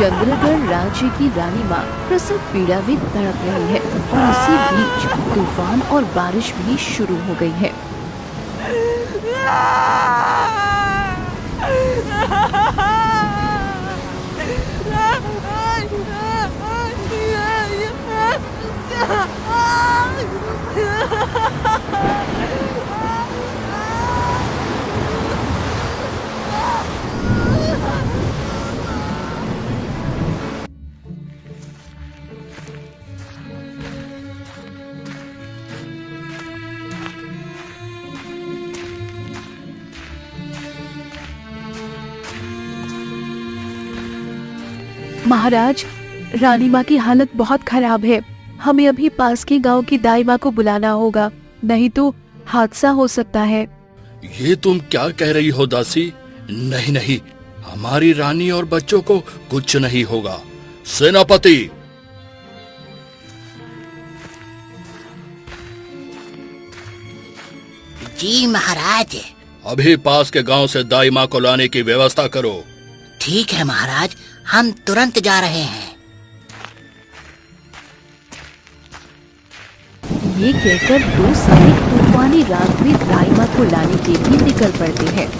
चंद्रगढ़ राज्य की रानी माँ प्रसव पीड़ा में तड़प रही है और इसी बीच तूफान और बारिश भी शुरू हो गई है। महाराज, रानी माँ की हालत बहुत खराब है। हमें अभी पास के गांव की दाई माँ को बुलाना होगा, नहीं तो हादसा हो सकता है। ये तुम क्या कह रही हो दासी? नहीं नहीं, हमारी रानी और बच्चों को कुछ नहीं होगा। सेनापति! जी महाराज। अभी पास के गांव से दाई माँ को लाने की व्यवस्था करो। ठीक है महाराज, हम तुरंत जा रहे हैं। ये कहकर दो सैनिक तूफानी रात में दाई माँ को लाने के लिए निकल पड़ते हैं।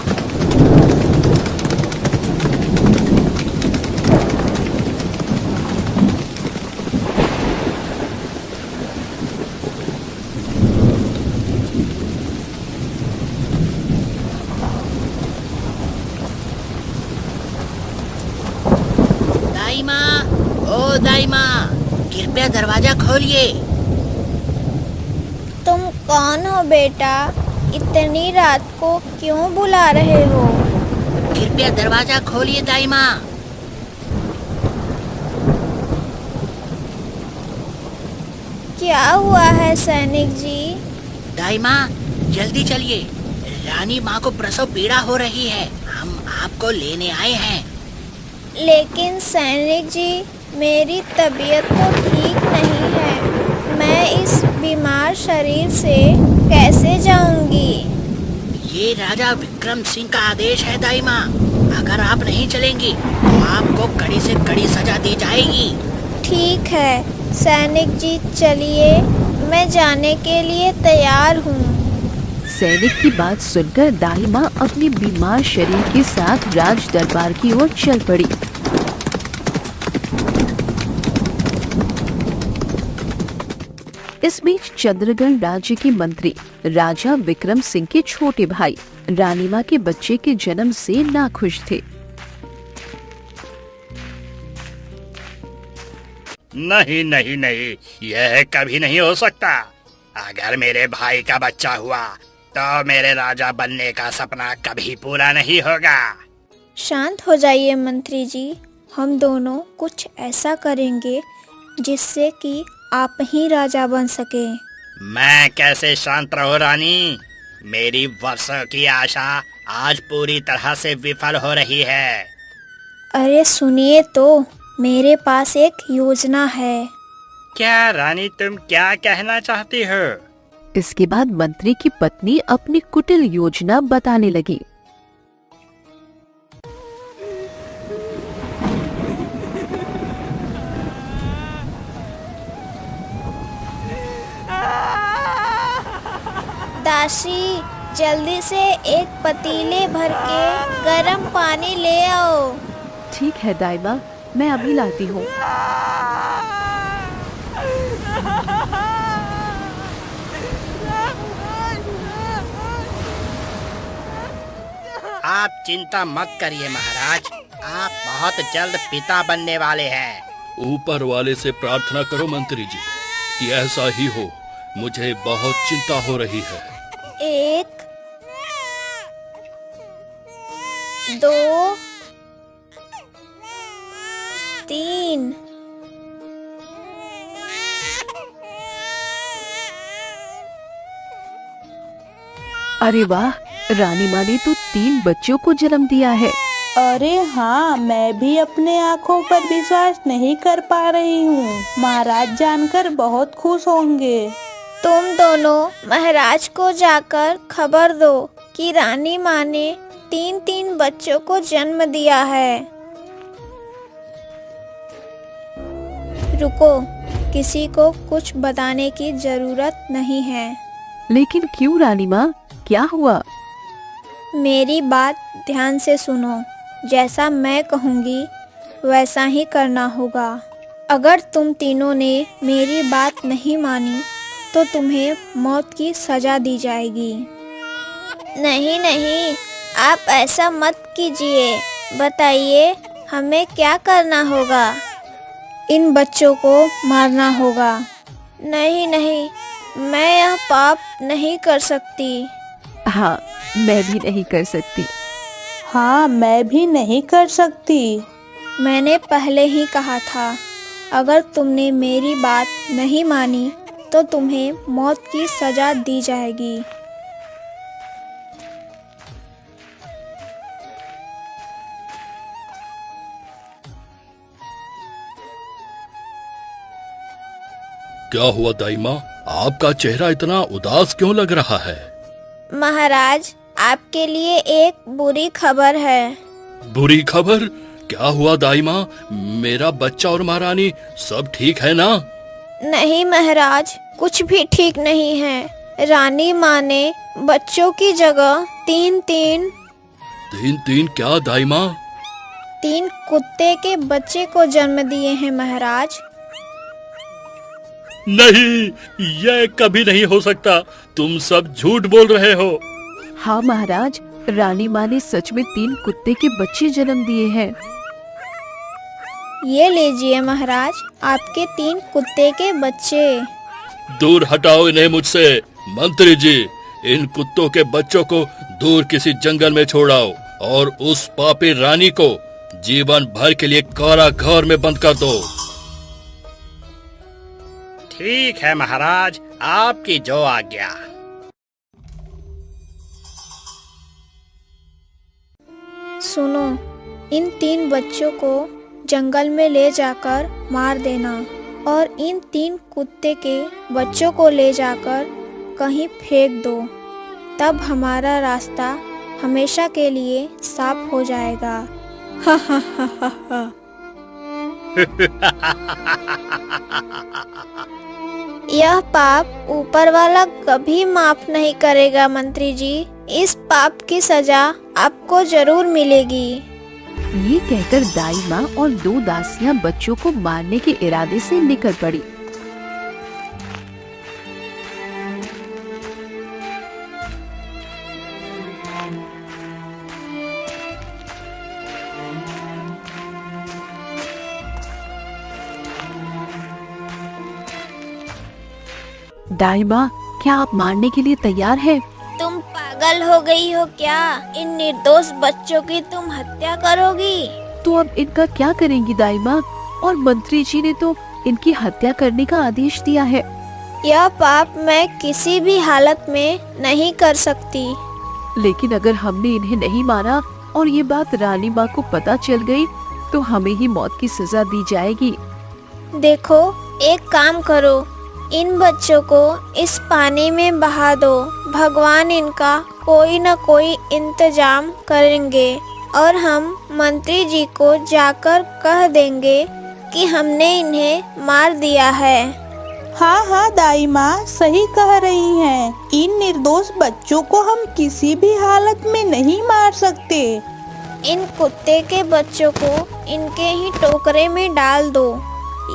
दाई माँ, कृपया दरवाजा खोलिए। तुम कौन हो बेटा? इतनी रात को क्यों बुला रहे हो? कृपया दरवाजा खोलिए दाई माँ। क्या हुआ है सैनिक जी? दाई माँ, जल्दी चलिए, रानी माँ को प्रसव पीड़ा हो रही है। हम आपको लेने आए हैं। लेकिन सैनिक जी, मेरी तबीयत तो ठीक नहीं है। मैं इस बीमार शरीर से कैसे जाऊंगी? ये राजा विक्रम सिंह का आदेश है दाई माँ। अगर आप नहीं चलेंगी तो आपको कड़ी से कड़ी सजा दी जाएगी। ठीक है सैनिक जी, चलिए, मैं जाने के लिए तैयार हूँ। सैनिक की बात सुनकर दाई माँ अपने बीमार शरीर के साथ राज दरबार की ओर चल पड़ी। इस बीच चंद्रगढ़ राज्य के मंत्री राजा विक्रम सिंह के छोटे भाई रानी माँ के बच्चे के जन्म से नाखुश थे। नहीं नहीं नहीं, यह कभी नहीं हो सकता। अगर मेरे भाई का बच्चा हुआ तो मेरे राजा बनने का सपना कभी पूरा नहीं होगा। शांत हो जाइए मंत्री जी, हम दोनों कुछ ऐसा करेंगे जिससे कि आप ही राजा बन सके। मैं कैसे शांत रहूं रानी? मेरी वर्षों की आशा आज पूरी तरह से विफल हो रही है। अरे सुनिए तो, मेरे पास एक योजना है। क्या रानी, तुम क्या कहना चाहती हो? इसके बाद मंत्री की पत्नी अपनी कुटिल योजना बताने लगी। दासी, जल्दी से एक पतीले भर के गर्म पानी ले आओ। ठीक है दाई माँ, मैं अभी लाती हूँ। आप चिंता मत करिए महाराज, आप बहुत जल्द पिता बनने वाले हैं। ऊपर वाले से प्रार्थना करो मंत्री जी कि ऐसा ही हो। मुझे बहुत चिंता हो रही है। 1 2 3। अरे वाह, रानी माँ ने तो 3 बच्चों को जन्म दिया है। अरे हाँ, मैं भी अपने आँखों पर विश्वास नहीं कर पा रही हूँ। महाराज जानकर बहुत खुश होंगे। तुम दोनों महाराज को जाकर खबर दो कि रानी माँ ने 3 बच्चों को जन्म दिया है। रुको, किसी को कुछ बताने की जरूरत नहीं है। लेकिन क्यों रानी माँ, क्या हुआ? मेरी बात ध्यान से सुनो। जैसा मैं कहूँगी वैसा ही करना होगा। अगर तुम तीनों ने मेरी बात नहीं मानी तो तुम्हें मौत की सजा दी जाएगी। नहीं नहीं, आप ऐसा मत कीजिए। बताइए हमें क्या करना होगा? इन बच्चों को मारना होगा। नहीं नहीं, मैं यह पाप नहीं कर सकती। हाँ, मैं भी नहीं कर सकती। हाँ, मैं भी नहीं कर सकती। मैंने पहले ही कहा था, अगर तुमने मेरी बात नहीं मानी तो तुम्हें मौत की सजा दी जाएगी। क्या हुआ दाई माँ, आपका चेहरा इतना उदास क्यों लग रहा है? महाराज, आपके लिए एक बुरी खबर है। बुरी खबर? क्या हुआ दाई माँ? मेरा बच्चा और महारानी सब ठीक है ना? नहीं महाराज, कुछ भी ठीक नहीं है। रानी माँ ने बच्चों की जगह तीन क्या दाई माँ? 3 कुत्ते के बच्चे को जन्म दिए हैं महाराज। नहीं, यह कभी नहीं हो सकता। तुम सब झूठ बोल रहे हो। हाँ महाराज, रानी माँ ने सच में 3 कुत्ते के बच्चे जन्म दिए हैं। ये लीजिए महाराज, आपके 3 कुत्ते के बच्चे। दूर हटाओ इन्हें मुझसे। मंत्री जी, इन कुत्तों के बच्चों को दूर किसी जंगल में छोड़ाओ और उस पापी रानी को जीवन भर के लिए कारागार में बंद कर दो। ठीक है महाराज, आपकी जो आज्ञा। सुनो, इन 3 बच्चों को जंगल में ले जाकर मार देना और इन 3 कुत्ते के बच्चों को ले जाकर कहीं फेंक दो। तब हमारा रास्ता हमेशा के लिए साफ हो जाएगा। हा हा हा हा हा। यह पाप ऊपर वाला कभी माफ नहीं करेगा मंत्री जी। इस पाप की सजा आपको जरूर मिलेगी। ये कहकर दाई माँ और 2 दासियां बच्चों को मारने के इरादे से निकल पड़ी। दाई माँ, क्या आप मारने के लिए तैयार हैं? तुम पागल हो गई हो क्या? इन निर्दोष बच्चों की तुम हत्या करोगी? तो अब इनका क्या करेंगी दाई माँ? और मंत्री जी ने तो इनकी हत्या करने का आदेश दिया है। यह पाप मैं किसी भी हालत में नहीं कर सकती। लेकिन अगर हमने इन्हें नहीं मारा और ये बात रानी माँ को पता चल गई तो हमें ही मौत की सजा दी जाएगी। देखो, एक काम करो, इन बच्चों को इस पानी में बहा दो। भगवान इनका कोई न कोई इंतजाम करेंगे और हम मंत्री जी को जाकर कह देंगे कि हमने इन्हें मार दिया है। हाँ हाँ दाई माँ सही कह रही हैं। इन निर्दोष बच्चों को हम किसी भी हालत में नहीं मार सकते। इन कुत्ते के बच्चों को इनके ही टोकरे में डाल दो।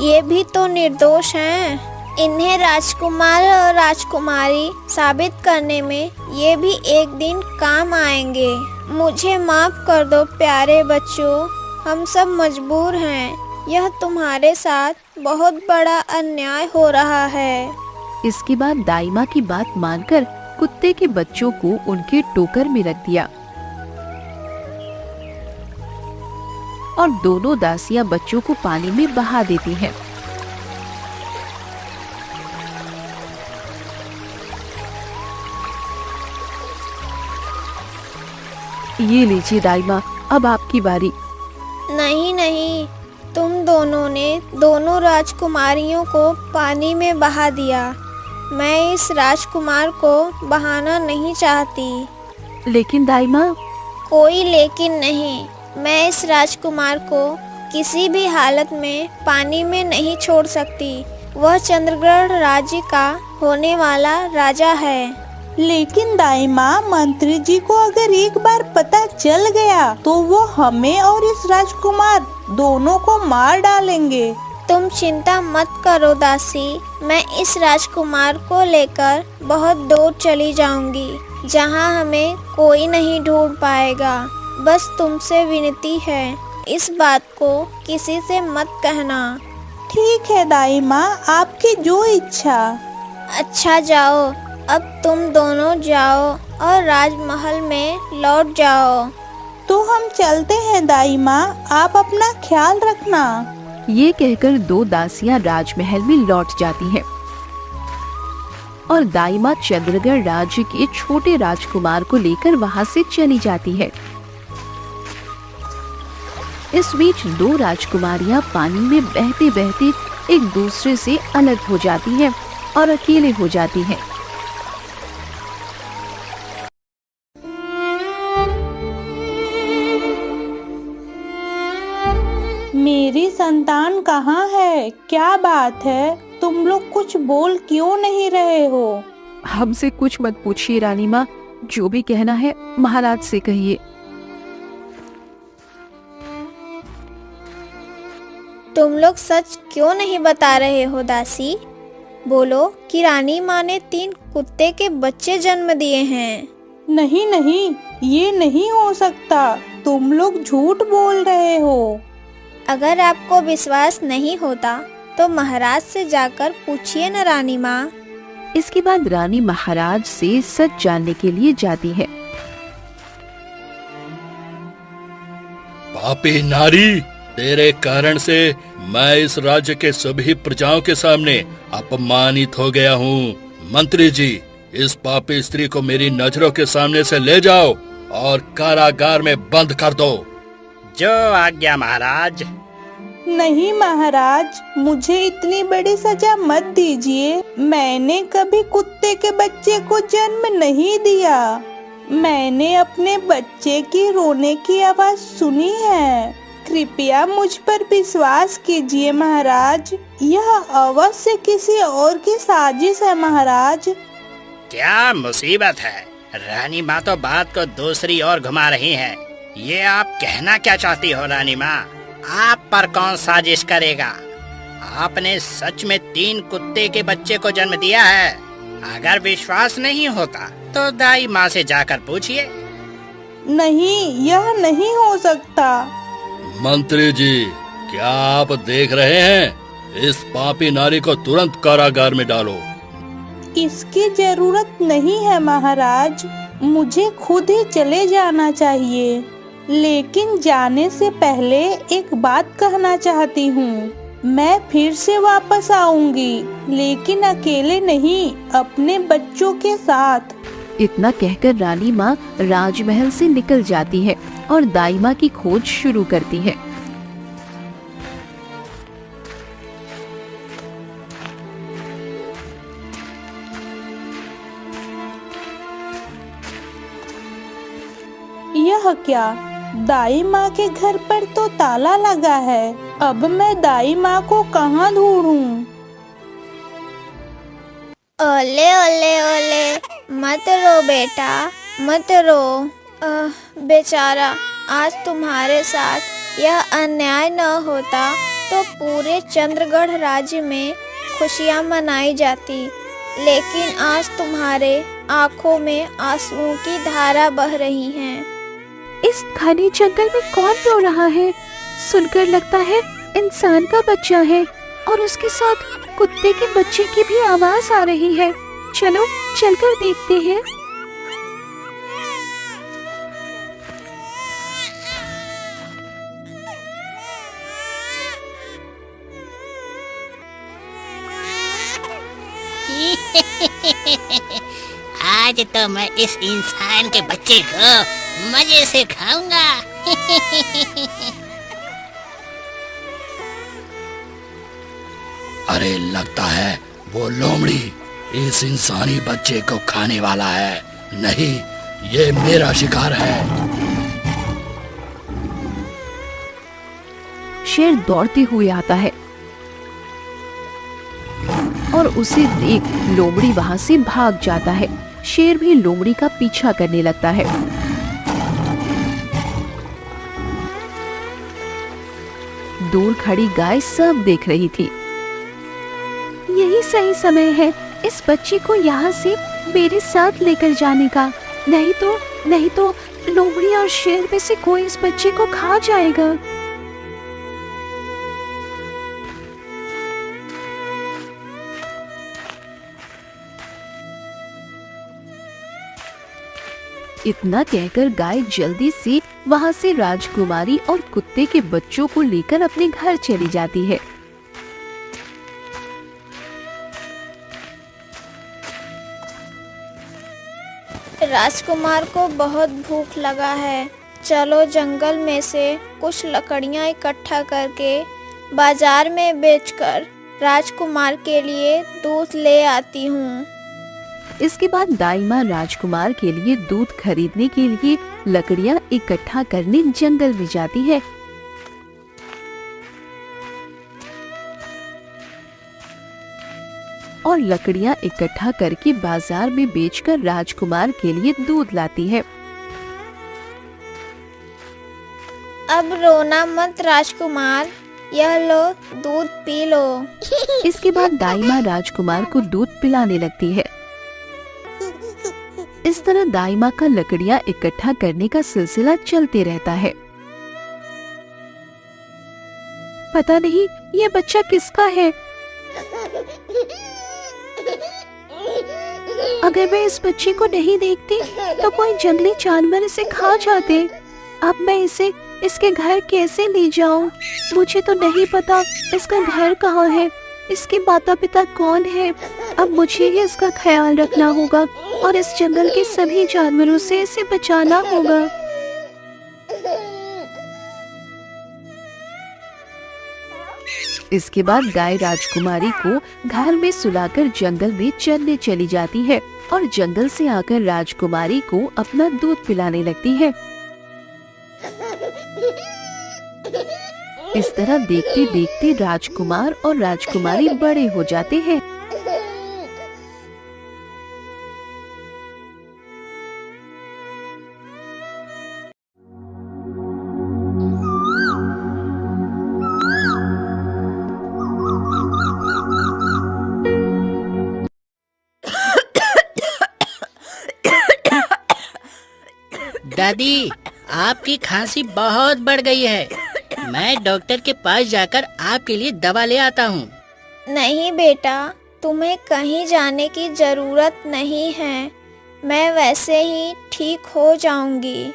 ये भी तो निर्दोष हैं। इन्हें राजकुमार और राजकुमारी साबित करने में ये भी एक दिन काम आएंगे। मुझे माफ कर दो प्यारे बच्चों, हम सब मजबूर हैं। यह तुम्हारे साथ बहुत बड़ा अन्याय हो रहा है। इसके बाद दाई माँ की बात मानकर कुत्ते के बच्चों को उनके टोकर में रख दिया और दोनों दासियां बच्चों को पानी में बहा देती हैं। ये लीजिए दाई माँ, अब आपकी बारी। नहीं नहीं, तुम दोनों ने दोनों राजकुमारियों को पानी में बहा दिया। मैं इस राजकुमार को बहाना नहीं चाहती। लेकिन दाई माँ। कोई लेकिन नहीं, मैं इस राजकुमार को किसी भी हालत में पानी में नहीं छोड़ सकती। वह चंद्रग्रहण राज्य का होने वाला राजा है। लेकिन दाई माँ, मंत्री जी को अगर एक बार पता चल गया तो वो हमें और इस राजकुमार दोनों को मार डालेंगे। तुम चिंता मत करो दासी, मैं इस राजकुमार को लेकर बहुत दूर चली जाऊंगी, जहां हमें कोई नहीं ढूंढ पाएगा। बस तुमसे विनती है, इस बात को किसी से मत कहना। ठीक है दाई माँ, आपकी जो इच्छा। अच्छा जाओ, अब तुम दोनों जाओ और राजमहल में लौट जाओ। तो हम चलते हैं दाई माँ, आप अपना ख्याल रखना। ये कहकर दो दासियां राजमहल में लौट जाती हैं और दाई माँ चंद्रगढ़ राज्य के छोटे राजकुमार को लेकर वहां से चली जाती है। इस बीच दो राजकुमारियां पानी में बहते बहते एक दूसरे से अलग हो जाती हैं और अकेले हो जाती हैं। मेरी संतान कहाँ है? क्या बात है, तुम लोग कुछ बोल क्यों नहीं रहे हो? हमसे कुछ मत पूछिए रानी माँ, जो भी कहना है महाराज से कहिए। तुम लोग सच क्यों नहीं बता रहे हो दासी? बोलो कि रानी माँ ने 3 कुत्ते के बच्चे जन्म दिए हैं। नहीं नहीं, ये नहीं हो सकता, तुम लोग झूठ बोल रहे हो। अगर आपको विश्वास नहीं होता तो महाराज से जाकर पूछिए न रानी माँ। इसके बाद रानी महाराज से सच जानने के लिए जाती है। पापी नारी, तेरे कारण से मैं इस राज्य के सभी प्रजाओं के सामने अपमानित हो गया हूँ। मंत्री जी, इस पापी स्त्री को मेरी नजरों के सामने से ले जाओ और कारागार में बंद कर दो। जो आज्ञा महाराज। नहीं महाराज, मुझे इतनी बड़ी सजा मत दीजिए। मैंने कभी कुत्ते के बच्चे को जन्म नहीं दिया। मैंने अपने बच्चे की रोने की आवाज सुनी है। कृपया मुझ पर विश्वास कीजिए महाराज, यह अवश्य किसी और की साजिश है महाराज। क्या मुसीबत है? रानी माँ तो बात को दूसरी ओर घुमा रही हैं। ये आप कहना क्या चाहती हो रानी माँ? आप पर कौन साजिश करेगा? आपने सच में 3 कुत्ते के बच्चे को जन्म दिया है। अगर विश्वास नहीं होता तो दाई माँ से जाकर पूछिए। नहीं, यह नहीं हो सकता। मंत्री जी, क्या आप देख रहे हैं? इस पापी नारी को तुरंत कारागार में डालो। इसकी जरूरत नहीं है महाराज, मुझे खुद ही चले जाना चाहिए। लेकिन जाने से पहले एक बात कहना चाहती हूँ। मैं फिर से वापस आऊंगी, लेकिन अकेले नहीं, अपने बच्चों के साथ। इतना कहकर रानी माँ राजमहल से निकल जाती है और दाई माँ की खोज शुरू करती है। यह क्या? दाई माँ के घर पर तो ताला लगा है। अब मैं दाई माँ को कहाँ ढूंढूं? ओले ओले ओले, मत रो बेटा, मत रो। बेचारा, आज तुम्हारे साथ यह अन्याय न होता तो पूरे चंद्रगढ़ राज्य में खुशियाँ मनाई जाती। लेकिन आज तुम्हारे आँखों में आंसुओं की धारा बह रही है। इस घने जंगल में कौन रो रहा है? सुनकर लगता है इंसान का बच्चा है और उसके साथ कुत्ते के बच्चे की भी आवाज आ रही है। चलो चलकर देखते हैं। आज तो मैं इस इंसान के बच्चे को मजे से खाऊंगा। अरे लगता है वो लोमड़ी इस इंसानी बच्चे को खाने वाला है। नहीं, ये मेरा शिकार है। शेर दौड़ते हुए आता है और उसे देख लोमड़ी वहाँ से भाग जाता है। शेर भी लोमड़ी का पीछा करने लगता है। दूर खड़ी गाय सब देख रही थी। यही सही समय है इस बच्ची को यहाँ से मेरे साथ लेकर जाने का, नहीं तो लोमड़ी और शेर में से कोई इस बच्चे को खा जाएगा। इतना कहकर गाय जल्दी से वहाँ से राजकुमारी और कुत्ते के बच्चों को लेकर अपने घर चली जाती है। राजकुमार को बहुत भूख लगा है। चलो जंगल में से कुछ लकड़ियाँ इकट्ठा करके बाजार में बेचकर राजकुमार के लिए दूध ले आती हूँ। इसके बाद दाइमा राजकुमार के लिए दूध खरीदने के लिए लकड़ियाँ इकट्ठा करने जंगल में जाती है। और लकड़ियाँ इकट्ठा करके बाजार में बेचकर राजकुमार के लिए दूध लाती है। अब रोना मत राजकुमार, यह लो दूध पी लो। इसके बाद दाइमा राजकुमार को दूध पिलाने लगती है। इस तरह दाइमा का लकड़ियाँ इकट्ठा करने का सिलसिला चलते रहता है। पता नहीं ये बच्चा किसका है। अगर मैं इस बच्चे को नहीं देखती तो कोई जंगली जानवर इसे खा जाते। अब मैं इसे इसके घर कैसे ले जाऊं? मुझे तो नहीं पता इसका घर कहाँ है, इसके माता पिता कौन है। अब मुझे ही इसका ख्याल रखना होगा और इस जंगल के सभी जानवरों से इसे बचाना होगा। इसके बाद गाय राजकुमारी को घर में सुलाकर जंगल में चरने चली जाती है और जंगल से आकर राजकुमारी को अपना दूध पिलाने लगती है। इस तरह देखते देखते राजकुमार और राजकुमारी बड़े हो जाते हैं। दादी, आपकी खांसी बहुत बढ़ गई है। मैं डॉक्टर के पास जाकर आपके लिए दवा ले आता हूँ। नहीं बेटा, तुम्हें कहीं जाने की जरूरत नहीं है, मैं वैसे ही ठीक हो जाऊंगी।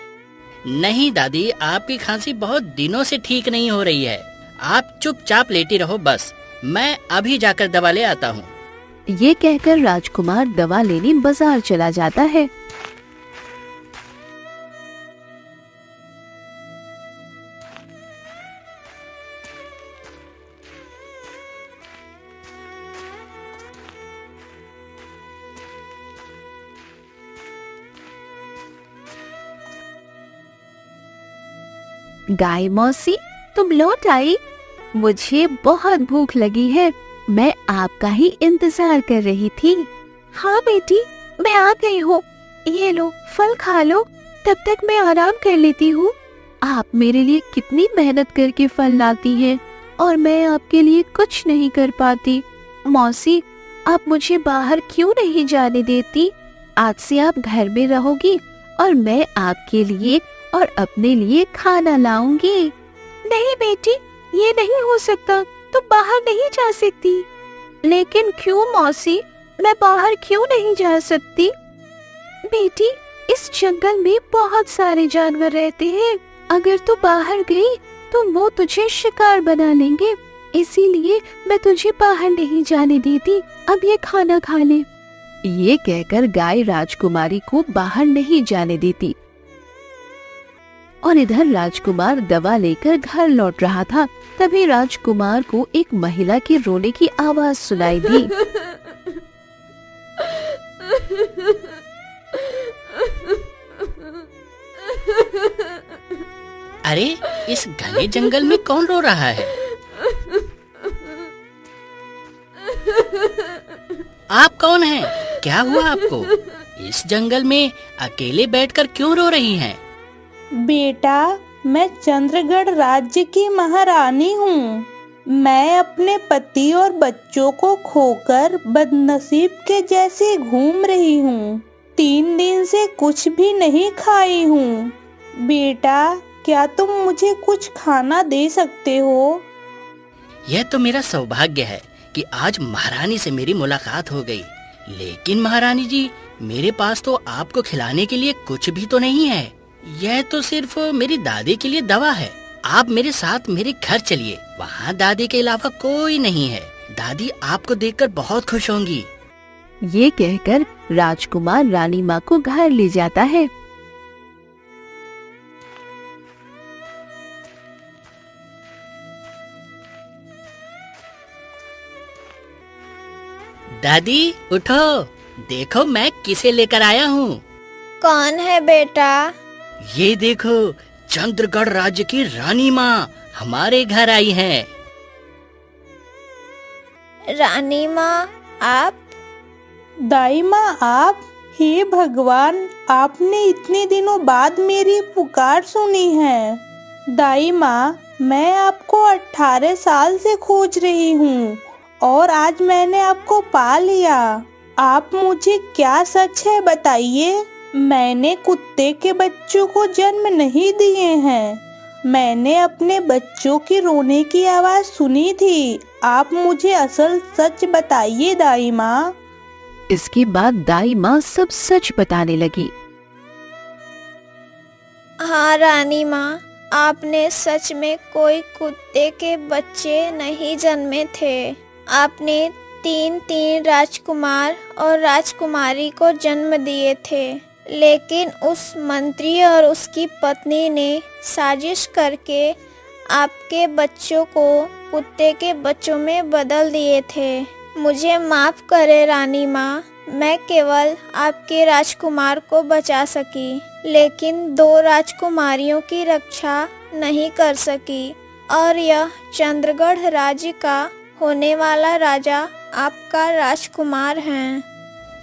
नहीं दादी, आपकी खांसी बहुत दिनों से ठीक नहीं हो रही है। आप चुपचाप लेटी रहो बस, मैं अभी जाकर दवा ले आता हूँ। ये कहकर राजकुमार दवा लेने बाजार चला जाता है। गाय मौसी, तुम लौट आई। मुझे बहुत भूख लगी है, मैं आपका ही इंतजार कर रही थी। हाँ बेटी, मैं आ गई हूँ। ये लो फल खा लो, तब तक मैं आराम कर लेती हूँ। आप मेरे लिए कितनी मेहनत करके फल लाती हैं और मैं आपके लिए कुछ नहीं कर पाती। मौसी, आप मुझे बाहर क्यों नहीं जाने देती? आज से आप घर में रहोगी और मैं आपके लिए और अपने लिए खाना लाऊंगी। नहीं बेटी, ये नहीं हो सकता, तुम बाहर नहीं जा सकती। लेकिन क्यों मौसी, मैं बाहर क्यों नहीं जा सकती? बेटी, इस जंगल में बहुत सारे जानवर रहते हैं, अगर तू बाहर गई तो वो तुझे शिकार बना लेंगे, इसीलिए मैं तुझे बाहर नहीं जाने देती। अब ये खाना खा ले। ये कहकर गाय राजकुमारी को बाहर नहीं जाने देती और इधर राजकुमार दवा लेकर घर लौट रहा था। तभी राजकुमार को एक महिला के रोने की आवाज सुनाई दी। अरे इस घने जंगल में कौन रो रहा है? आप कौन हैं? क्या हुआ आपको? इस जंगल में अकेले बैठकर क्यों रो रही हैं? बेटा, मैं चंद्रगढ़ राज्य की महारानी हूँ। मैं अपने पति और बच्चों को खोकर बदनसीब के जैसे घूम रही हूँ। 3 दिन से कुछ भी नहीं खाई हूँ। बेटा, क्या तुम मुझे कुछ खाना दे सकते हो? यह तो मेरा सौभाग्य है कि आज महारानी से मेरी मुलाकात हो गई। लेकिन महारानी जी, मेरे पास तो आपको खिलाने के लिए कुछ भी तो नहीं है। यह तो सिर्फ मेरी दादी के लिए दवा है। आप मेरे साथ मेरे घर चलिए, वहाँ दादी के अलावा कोई नहीं है। दादी आपको देखकर बहुत खुश होंगी। ये कहकर राजकुमार रानी माँ को घर ले जाता है। दादी उठो, देखो मैं किसे लेकर आया हूँ। कौन है बेटा? ये देखो, चंद्रगढ़ राज्य की रानी माँ हमारे घर आई हैं। रानी माँ, आप? दाई माँ, आप? हे भगवान, आपने इतने दिनों बाद मेरी पुकार सुनी है। दाई माँ, मैं आपको 18 साल से खोज रही हूँ और आज मैंने आपको पा लिया। आप मुझे क्या सच है बताइए। मैंने कुत्ते के बच्चों को जन्म नहीं दिए हैं। मैंने अपने बच्चों की रोने की आवाज सुनी थी। आप मुझे असल सच बताइए दाई माँ। इसके बाद दाई माँ सब सच बताने लगी। हाँ रानी माँ, आपने सच में कोई कुत्ते के बच्चे नहीं जन्मे थे। आपने 3 राजकुमार और राजकुमारी को जन्म दिए थे, लेकिन उस मंत्री और उसकी पत्नी ने साजिश करके आपके बच्चों को कुत्ते के बच्चों में बदल दिए थे। मुझे माफ करे रानी माँ, मैं केवल आपके राजकुमार को बचा सकी, लेकिन 2 राजकुमारियों की रक्षा नहीं कर सकी। और यह चंद्रगढ़ राज्य का होने वाला राजा आपका राजकुमार है।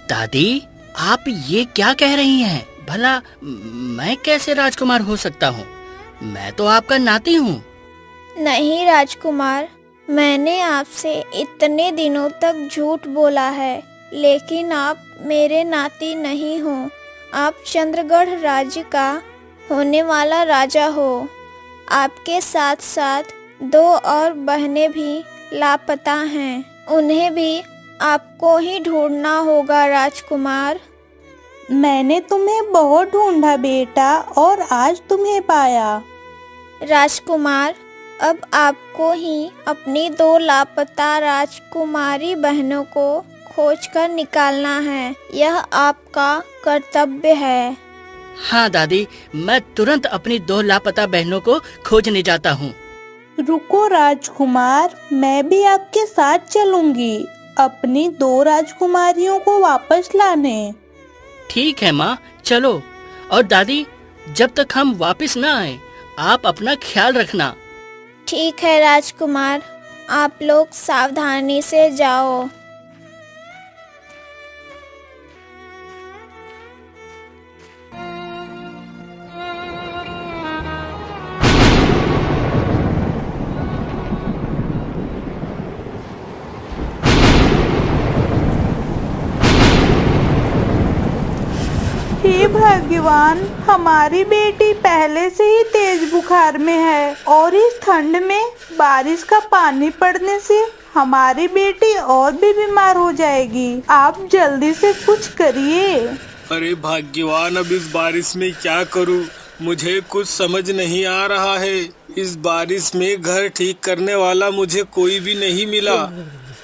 दादी, आप ये क्या कह रही हैं? भला मैं कैसे राजकुमार हो सकता हूँ? मैं तो आपका नाती हूँ। नहीं राजकुमार, मैंने आपसे इतने दिनों तक झूठ बोला है, लेकिन आप मेरे नाती नहीं हो। आप चंद्रगढ़ राज्य का होने वाला राजा हो। आपके साथ साथ 2 और बहनें भी लापता हैं। उन्हें भी आपको ही ढूंढना होगा राजकुमार। मैंने तुम्हें बहुत ढूंढा बेटा, और आज तुम्हें पाया। राजकुमार, अब आपको ही अपनी 2 लापता राजकुमारी बहनों को खोजकर निकालना है। यह आपका कर्तव्य है। हाँ दादी, मैं तुरंत अपनी 2 लापता बहनों को खोजने जाता हूँ। रुको राजकुमार, मैं भी आपके साथ चलूंगी अपनी 2 राजकुमारियों को वापस लाने। ठीक है माँ, चलो। और दादी, जब तक हम वापस न आए, आप अपना ख्याल रखना। ठीक है राजकुमार, आप लोग सावधानी से जाओ। हे भगवान, हमारी बेटी पहले से ही तेज बुखार में है और इस ठंड में बारिश का पानी पड़ने से हमारी बेटी और भी बीमार हो जाएगी। आप जल्दी से कुछ करिए। अरे भाग्यवान, अब इस बारिश में क्या करूं? मुझे कुछ समझ नहीं आ रहा है। इस बारिश में घर ठीक करने वाला मुझे कोई भी नहीं मिला।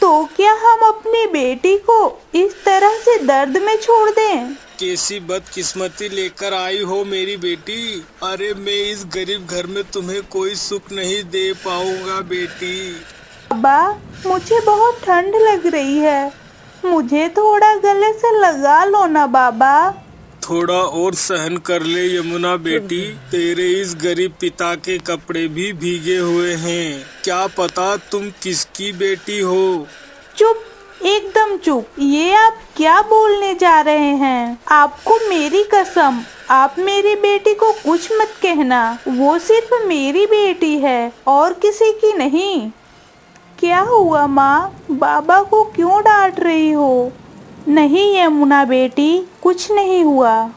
तो क्या हम अपनी बेटी को इस तरह से दर्द में छोड़ दें? कैसी बदकिस्मती लेकर आई हो मेरी बेटी। अरे मैं इस गरीब घर में तुम्हें कोई सुख नहीं दे पाऊंगा बेटी। बाबा, मुझे बहुत ठंड लग रही है, मुझे थोड़ा गले से लगा लो ना बाबा। थोड़ा और सहन कर ले यमुना बेटी। तेरे इस गरीब पिता के कपड़े भी भीगे हुए हैं। क्या पता तुम किसकी बेटी हो। चुप, एकदम चुप। ये आप क्या बोलने जा रहे हैं? आपको मेरी कसम, आप मेरी बेटी को कुछ मत कहना। वो सिर्फ मेरी बेटी है और किसी की नहीं। क्या हुआ माँ? बाबा को क्यों डांट रही हो? नहीं यमुना बेटी, कुछ नहीं हुआ।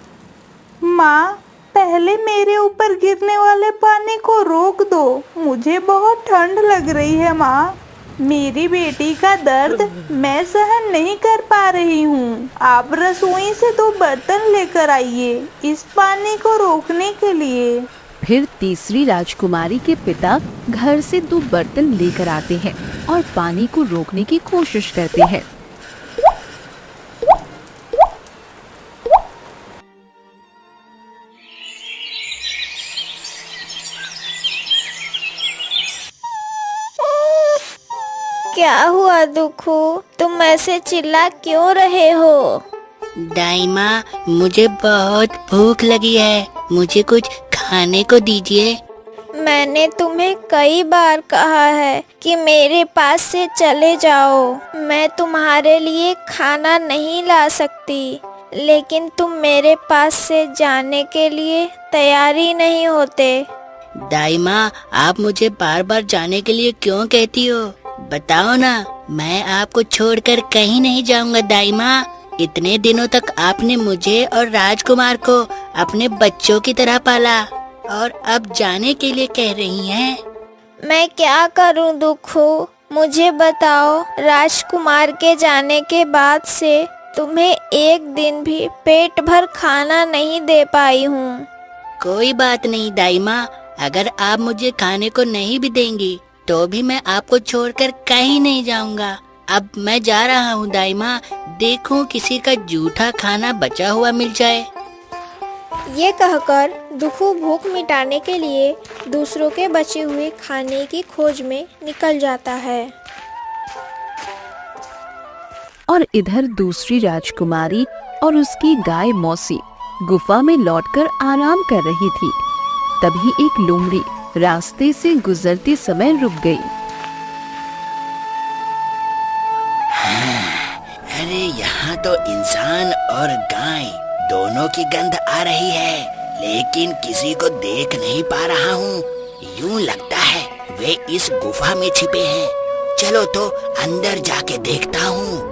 माँ, पहले मेरे ऊपर गिरने वाले पानी को रोक दो। मुझे बहुत ठंड लग रही है माँ। मेरी बेटी का दर्द मैं सहन नहीं कर पा रही हूँ। आप रसोई से 2 बर्तन लेकर आइए इस पानी को रोकने के लिए। फिर तीसरी राजकुमारी के पिता घर से 2 बर्तन लेकर आते हैं और पानी को रोकने की कोशिश करते हैं। क्या हुआ दुखू? तुम ऐसे चिल्ला क्यों रहे हो? दाई माँ, मुझे बहुत भूख लगी है, मुझे कुछ खाने को दीजिए। मैंने तुम्हें कई बार कहा है कि मेरे पास से चले जाओ। मैं तुम्हारे लिए खाना नहीं ला सकती, लेकिन तुम मेरे पास से जाने के लिए तैयार ही नहीं होते। दाई माँ, आप मुझे बार बार जाने के लिए क्यों कहती हो? बताओ ना, मैं आपको छोड़कर कहीं नहीं जाऊंगा दाई माँ। इतने दिनों तक आपने मुझे और राजकुमार को अपने बच्चों की तरह पाला और अब जाने के लिए कह रही हैं। मैं क्या करूं दुखू? मुझे बताओ, राजकुमार के जाने के बाद से तुम्हें एक दिन भी पेट भर खाना नहीं दे पाई हूँ। कोई बात नहीं दाई माँ, अगर आप मुझे खाने को नहीं भी देंगी तो भी मैं आपको छोड़कर कहीं नहीं जाऊंगा। अब मैं जा रहा हूँ दाई माँ, देखूं किसी का जूठा खाना बचा हुआ मिल जाए। ये कहकर दुखू भूख मिटाने के लिए दूसरों के बचे हुए खाने की खोज में निकल जाता है। और इधर दूसरी राजकुमारी और उसकी गाय मौसी गुफा में लौटकर आराम कर रही थी। तभी एक लोमड़ी रास्ते से गुजरते समय रुक गई। अरे यहाँ तो इंसान और गाय दोनों की गंध आ रही है, लेकिन किसी को देख नहीं पा रहा हूँ। यूं लगता है वे इस गुफा में छिपे हैं। चलो तो अंदर जाके देखता हूँ।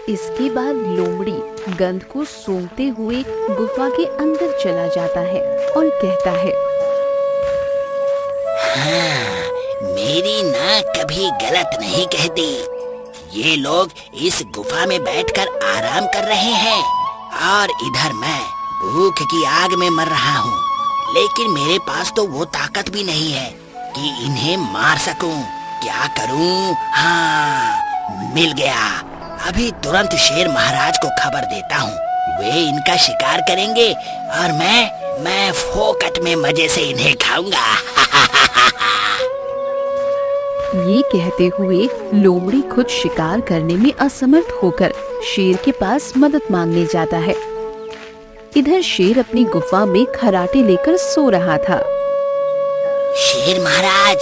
इसके बाद लोमड़ी गंध को सूंघते हुए गुफा के अंदर चला जाता है और कहता है, हाँ, मेरी नाक कभी गलत नहीं कहती। ये लोग इस गुफा में बैठकर आराम कर रहे हैं और इधर मैं भूख की आग में मर रहा हूँ। लेकिन मेरे पास तो वो ताकत भी नहीं है कि इन्हें मार सकूं। क्या करूं? हाँ, मिल गया। अभी तुरंत शेर महाराज को खबर देता हूँ। वे इनका शिकार करेंगे और मैं फोकट में मजे से इन्हें खाऊंगा। ये कहते हुए लोमड़ी खुद शिकार करने में असमर्थ होकर शेर के पास मदद मांगने जाता है। इधर शेर अपनी गुफा में खराटे लेकर सो रहा था। शेर महाराज,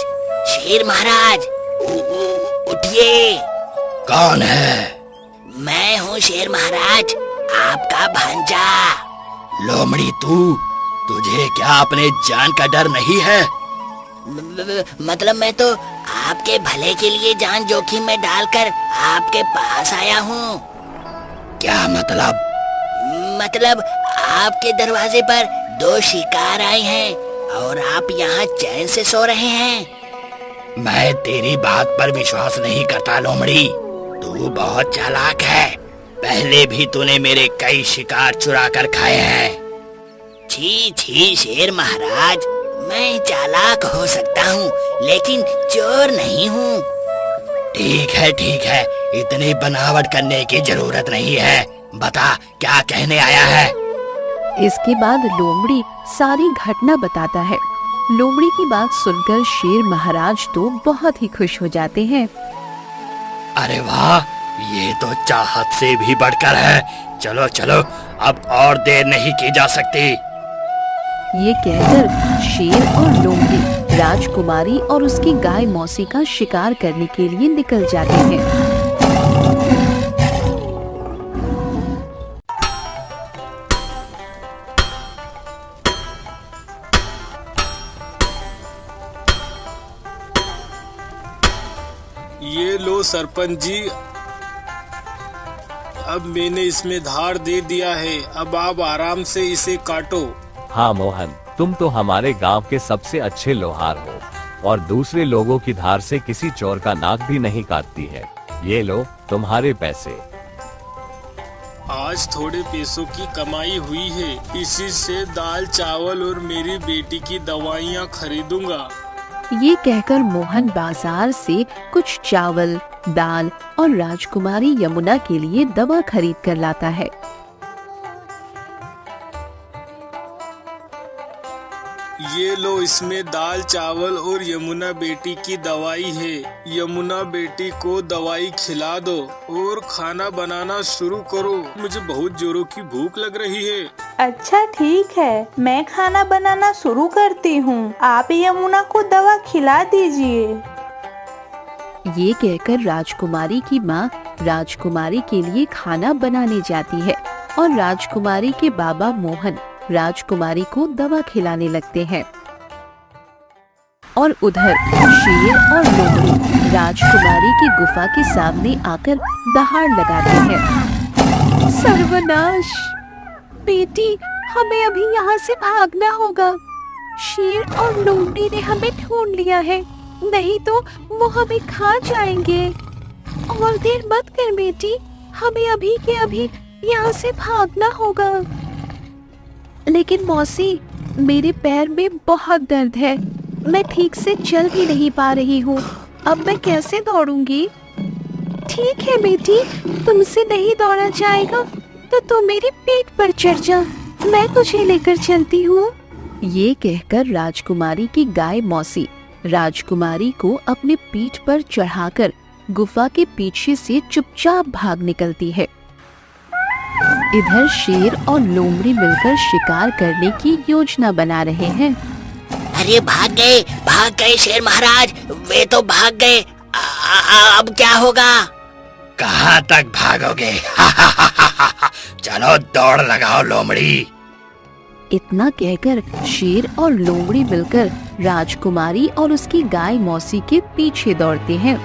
उठिए। कौन है? मैं हूँ शेर महाराज, आपका भांजा। लोमड़ी तुझे क्या अपने जान का डर नहीं है? मतलब मैं तो आपके भले के लिए जान जोखिम में डालकर आपके पास आया हूँ। क्या मतलब? मतलब आपके दरवाजे पर 2 शिकार आए हैं और आप यहाँ चैन से सो रहे हैं। मैं तेरी बात पर विश्वास नहीं करता लोमड़ी। तू बहुत चालाक है। पहले भी तूने मेरे कई शिकार चुरा कर खाए हैं। छी शेर महाराज, मैं चालाक हो सकता हूँ लेकिन चोर नहीं हूँ। ठीक है, इतनी बनावट करने की जरूरत नहीं है। बता क्या कहने आया है? इसके बाद लोमड़ी सारी घटना बताता है। लोमड़ी की बात सुनकर शेर महाराज तो बहुत ही खुश हो जाते हैं। अरे वाह, ये तो चाहत से भी बढ़कर है। चलो चलो, अब और देर नहीं की जा सकती। ये कहकर शेर और लोमड़ी राजकुमारी और उसकी गाय मौसी का शिकार करने के लिए निकल जाते हैं। ये लो सरपंच जी, अब मैंने इसमें धार दे दिया है, अब आप आराम से इसे काटो। हाँ मोहन, तुम तो हमारे गांव के सबसे अच्छे लोहार हो और दूसरे लोगों की धार से किसी चोर का नाक भी नहीं काटती है। ये लो तुम्हारे पैसे। आज थोड़े पैसों की कमाई हुई है, इसी से दाल चावल और मेरी बेटी की दवाइयाँ खरीदूंगा। ये कहकर मोहन बाजार से कुछ चावल, दाल और राजकुमारी यमुना के लिए दवा खरीद कर लाता है। ये लो, इसमें दाल चावल और यमुना बेटी की दवाई है। यमुना बेटी को दवाई खिला दो और खाना बनाना शुरू करो, मुझे बहुत जोरों की भूख लग रही है। अच्छा ठीक है, मैं खाना बनाना शुरू करती हूँ, आप यमुना को दवा खिला दीजिए। ये कहकर राजकुमारी की माँ राजकुमारी के लिए खाना बनाने जाती है और राजकुमारी के बाबा मोहन राजकुमारी को दवा खिलाने लगते हैं। और उधर शेर और लोमड़ी राजकुमारी की गुफा के सामने आकर दहाड़ लगाते हैं। सर्वनाश! बेटी, हमें अभी यहाँ से भागना होगा। शेर और लोमड़ी ने हमें ढूंढ लिया है, नहीं तो वो हमें खा जाएंगे। और देर मत कर बेटी, हमें अभी के अभी यहाँ से भागना होगा। लेकिन मौसी, मेरे पैर में बहुत दर्द है, मैं ठीक से चल भी नहीं पा रही हूँ, अब मैं कैसे दौड़ूंगी? ठीक है बेटी, तुमसे नहीं दौड़ा जाएगा तो तुम मेरे पेट पर चढ़ जा, मैं तुझे लेकर चलती हूँ। ये कहकर राजकुमारी की गाय मौसी राजकुमारी को अपने पीठ पर चढ़ाकर गुफा के पीछे से चुपचाप भाग निकलती है। इधर शेर और लोमड़ी मिलकर शिकार करने की योजना बना रहे हैं। अरे भाग गए शेर महाराज, वे तो भाग गए। अब क्या होगा? कहाँ तक भागोगे? चलो दौड़ लगाओ लोमड़ी। इतना कहकर शेर और लोमड़ी मिलकर राजकुमारी और उसकी गाय मौसी के पीछे दौड़ते हैं।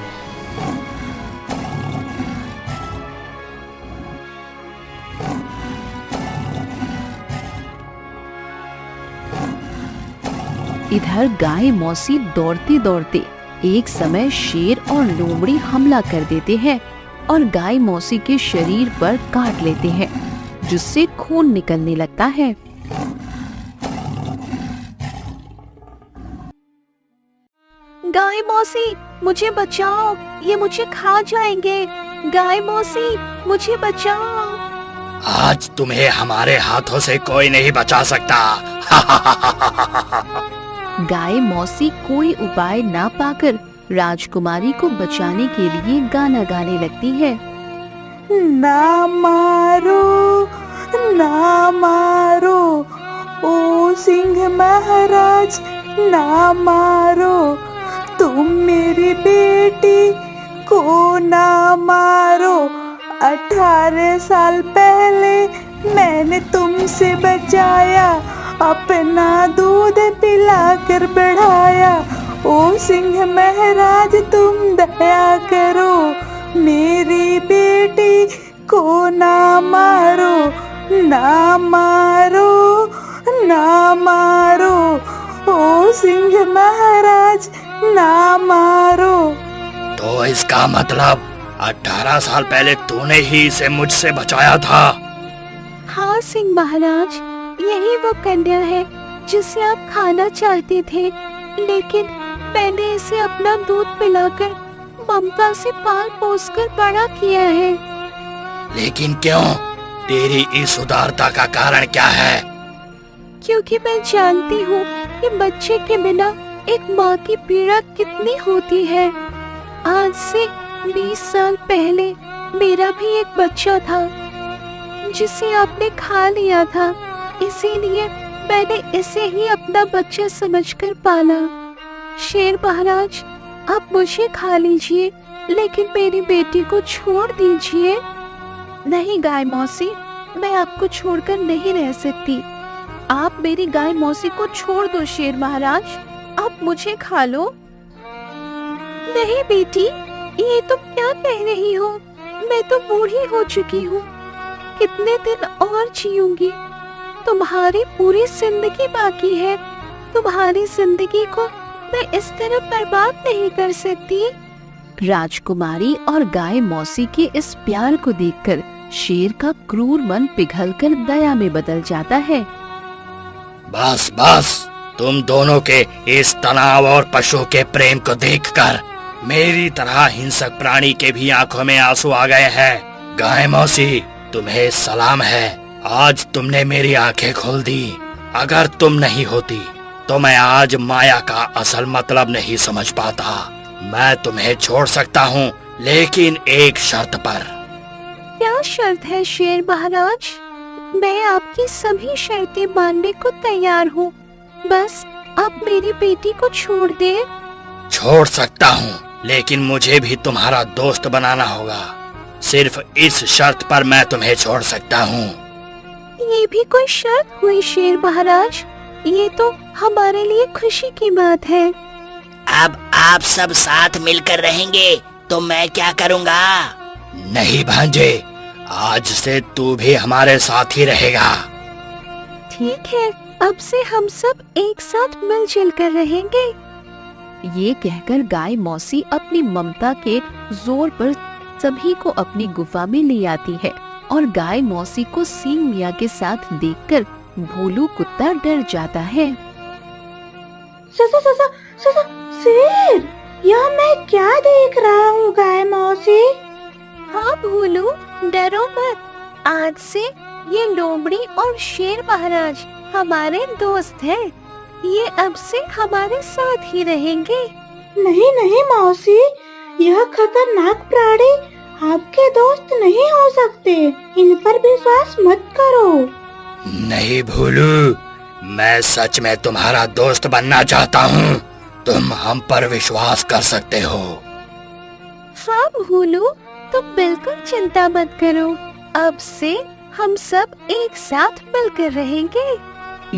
इधर गाय मौसी दौड़ते दौड़ते एक समय शेर और लोमड़ी हमला कर देते हैं और गाय मौसी के शरीर पर काट लेते हैं, जिससे खून निकलने लगता है। गाय मौसी, मुझे बचाओ, ये मुझे खा जाएंगे। गाय मौसी, मुझे बचाओ। आज तुम्हें हमारे हाथों से कोई नहीं बचा सकता। गाय मौसी कोई उपाय ना पाकर राजकुमारी को बचाने के लिए गाना गाने लगती है। ना मारो, ना मारो, ओ सिंह महाराज, ना मारो, तुम मेरी बेटी को ना मारो। 18 साल पहले मैंने तुमसे बचाया, अपना दूध पिलाकर बढ़ाया। ओ सिंह महाराज, तुम दया करो, मेरी बेटी को ना मारो, ना मारो, ना मारो, ओ सिंह महाराज, ना मारो। तो इसका मतलब 18 साल पहले तूने ही इसे मुझसे बचाया था? हाँ सिंह महाराज, यही वो कन्या है जिसे आप खाना चाहते थे, लेकिन मैंने इसे अपना दूध पिलाकर ममता से पाल पोसकर बड़ा किया है। लेकिन क्यों? तेरी इस उदारता का कारण क्या है? क्योंकि मैं जानती हूँ कि बच्चे के बिना एक माँ की पीड़ा कितनी होती है। आज से 20 साल पहले मेरा भी एक बच्चा था जिसे आपने खा लिया था, इसीलिए मैंने इसे ही अपना बच्चा समझकर पाला। शेर महाराज, आप मुझे खा लीजिए, लेकिन मेरी बेटी को छोड़ दीजिए। नहीं गाय मौसी, मैं आपको छोड़कर नहीं रह सकती। आप मेरी गाय मौसी को छोड़ दो शेर महाराज, आप मुझे खा लो। नहीं बेटी, ये तुम क्या कह रही हो? मैं तो बूढ़ी हो चुकी हूँ, कितने दिन और जीऊंगी? तुम्हारी पूरी जिंदगी बाकी है, तुम्हारी जिंदगी को मैं इस तरह बर्बाद नहीं कर सकती। राजकुमारी और गाय मौसी के इस प्यार को देखकर शेर का क्रूर मन पिघलकर दया में बदल जाता है। बस बस, तुम दोनों के इस तनाव और पशु के प्रेम को देखकर मेरी तरह हिंसक प्राणी के भी आंखों में आंसू आ गए हैं। गाय मौसी, तुम्हें सलाम है, आज तुमने मेरी आंखें खोल दी। अगर तुम नहीं होती तो मैं आज माया का असल मतलब नहीं समझ पाता। मैं तुम्हें छोड़ सकता हूँ, लेकिन एक शर्त पर। क्या शर्त है शेर महाराज? मैं आपकी सभी शर्तें मानने को तैयार हूँ, बस आप मेरी बेटी को छोड़ दे। छोड़ सकता हूँ, लेकिन मुझे भी तुम्हारा दोस्त बनाना होगा। सिर्फ इस शर्त पर मैं तुम्हें छोड़ सकता हूँ। ये भी कोई शर्त हुई शेर महाराज? ये तो हमारे लिए खुशी की बात है। अब आप सब साथ मिलकर रहेंगे तो मैं क्या करूँगा? नहीं भांजे, आज से तू भी हमारे साथ ही रहेगा। ठीक है, अब से हम सब एक साथ मिलजुल कर रहेंगे। ये कहकर गाय मौसी अपनी ममता के जोर पर सभी को अपनी गुफा में ले आती है और गाय मौसी को सींग मियाँ के साथ देखकर भोलू कुत्ता डर जाता है। शेर, यह मैं क्या देख रहा हूँ गाय मौसी? हाँ भोलू, डरो मत, आज से ये लोमड़ी और शेर महाराज हमारे दोस्त हैं। ये अब से हमारे साथ ही रहेंगे। नहीं नहीं मौसी, यह खतरनाक प्राणी आपके दोस्त नहीं हो सकते, इन पर विश्वास मत करो। नहीं भोलू, मैं सच में तुम्हारा दोस्त बनना चाहता हूँ। तुम हम पर विश्वास कर सकते हो। हाँ भोलू, तुम बिल्कुल चिंता मत करो, अब से हम सब एक साथ मिलकर रहेंगे।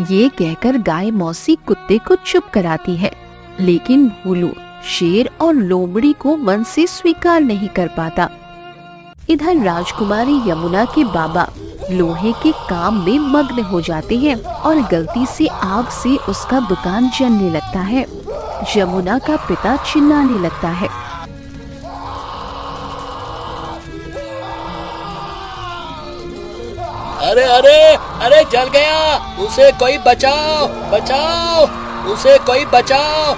ये कहकर गाय मौसी कुत्ते को चुप कराती है, लेकिन भोलू शेर और लोमड़ी को मन से स्वीकार नहीं कर पाता। इधर राजकुमारी यमुना के बाबा लोहे के काम में मग्न हो जाते हैं और गलती से आग से उसका दुकान जलने लगता है। यमुना का पिता चिल्लाने लगता है। अरे अरे अरे, जल गया, उसे कोई बचाओ, बचाओ, उसे कोई बचाओ।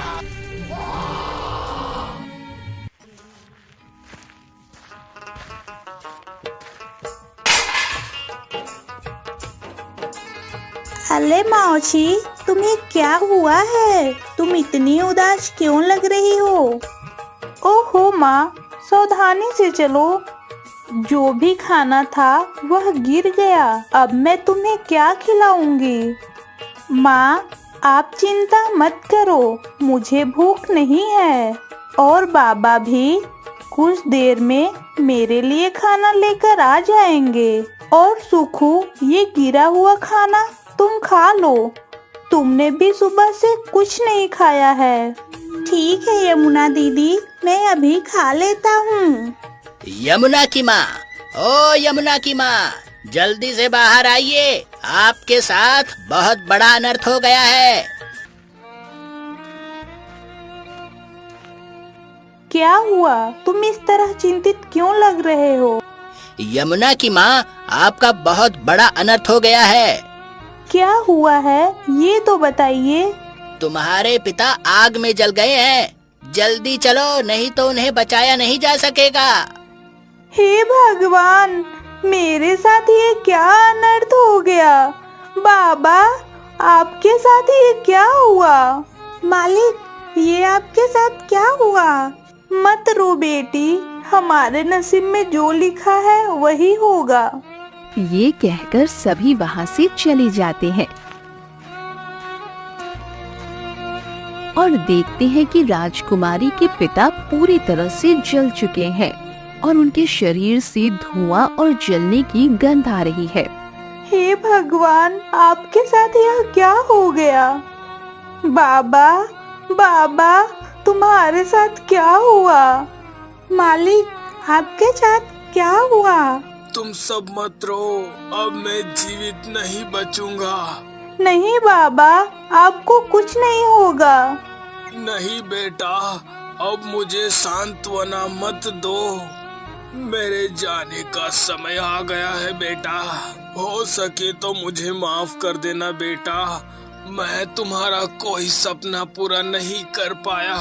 अरे मौसी, तुम्हें क्या हुआ है? तुम इतनी उदास क्यों लग रही हो? ओहो माँ, सावधानी से चलो, जो भी खाना था वह गिर गया। अब मैं तुम्हें क्या खिलाऊंगी? माँ, आप चिंता मत करो, मुझे भूख नहीं है और बाबा भी कुछ देर में मेरे लिए खाना लेकर आ जाएंगे। और सुखू, ये गिरा हुआ खाना तुम खा लो, तुमने भी सुबह से कुछ नहीं खाया है। ठीक है यमुना दीदी, मैं अभी खा लेता हूँ। यमुना की माँ, ओ यमुना की माँ, जल्दी से बाहर आइए, आपके साथ बहुत बड़ा अनर्थ हो गया है। क्या हुआ? तुम इस तरह चिंतित क्यों लग रहे हो? यमुना की माँ, आपका बहुत बड़ा अनर्थ हो गया है। क्या हुआ है, ये तो बताइए। तुम्हारे पिता आग में जल गए हैं, जल्दी चलो, नहीं तो उन्हें बचाया नहीं जा सकेगा। हे भगवान, मेरे साथ ये क्या अनर्थ हो गया? बाबा, आपके साथ ये क्या हुआ? मालिक, ये आपके साथ क्या हुआ? मत रो बेटी, हमारे नसीब में जो लिखा है वही होगा। ये कहकर सभी वहाँ से चले जाते हैं और देखते हैं कि राजकुमारी के पिता पूरी तरह से जल चुके हैं और उनके शरीर से धुआं और जलने की गंध आ रही है। हे भगवान, आपके साथ यह क्या हो गया? बाबा, बाबा, तुम्हारे साथ क्या हुआ? मालिक, आपके साथ क्या हुआ? तुम सब मत रो, अब मैं जीवित नहीं बचूंगा। नहीं बाबा, आपको कुछ नहीं होगा। नहीं बेटा, अब मुझे सांत्वना मत दो। मेरे जाने का समय आ गया है बेटा। हो सके तो मुझे माफ कर देना बेटा। मैं तुम्हारा कोई सपना पूरा नहीं कर पाया।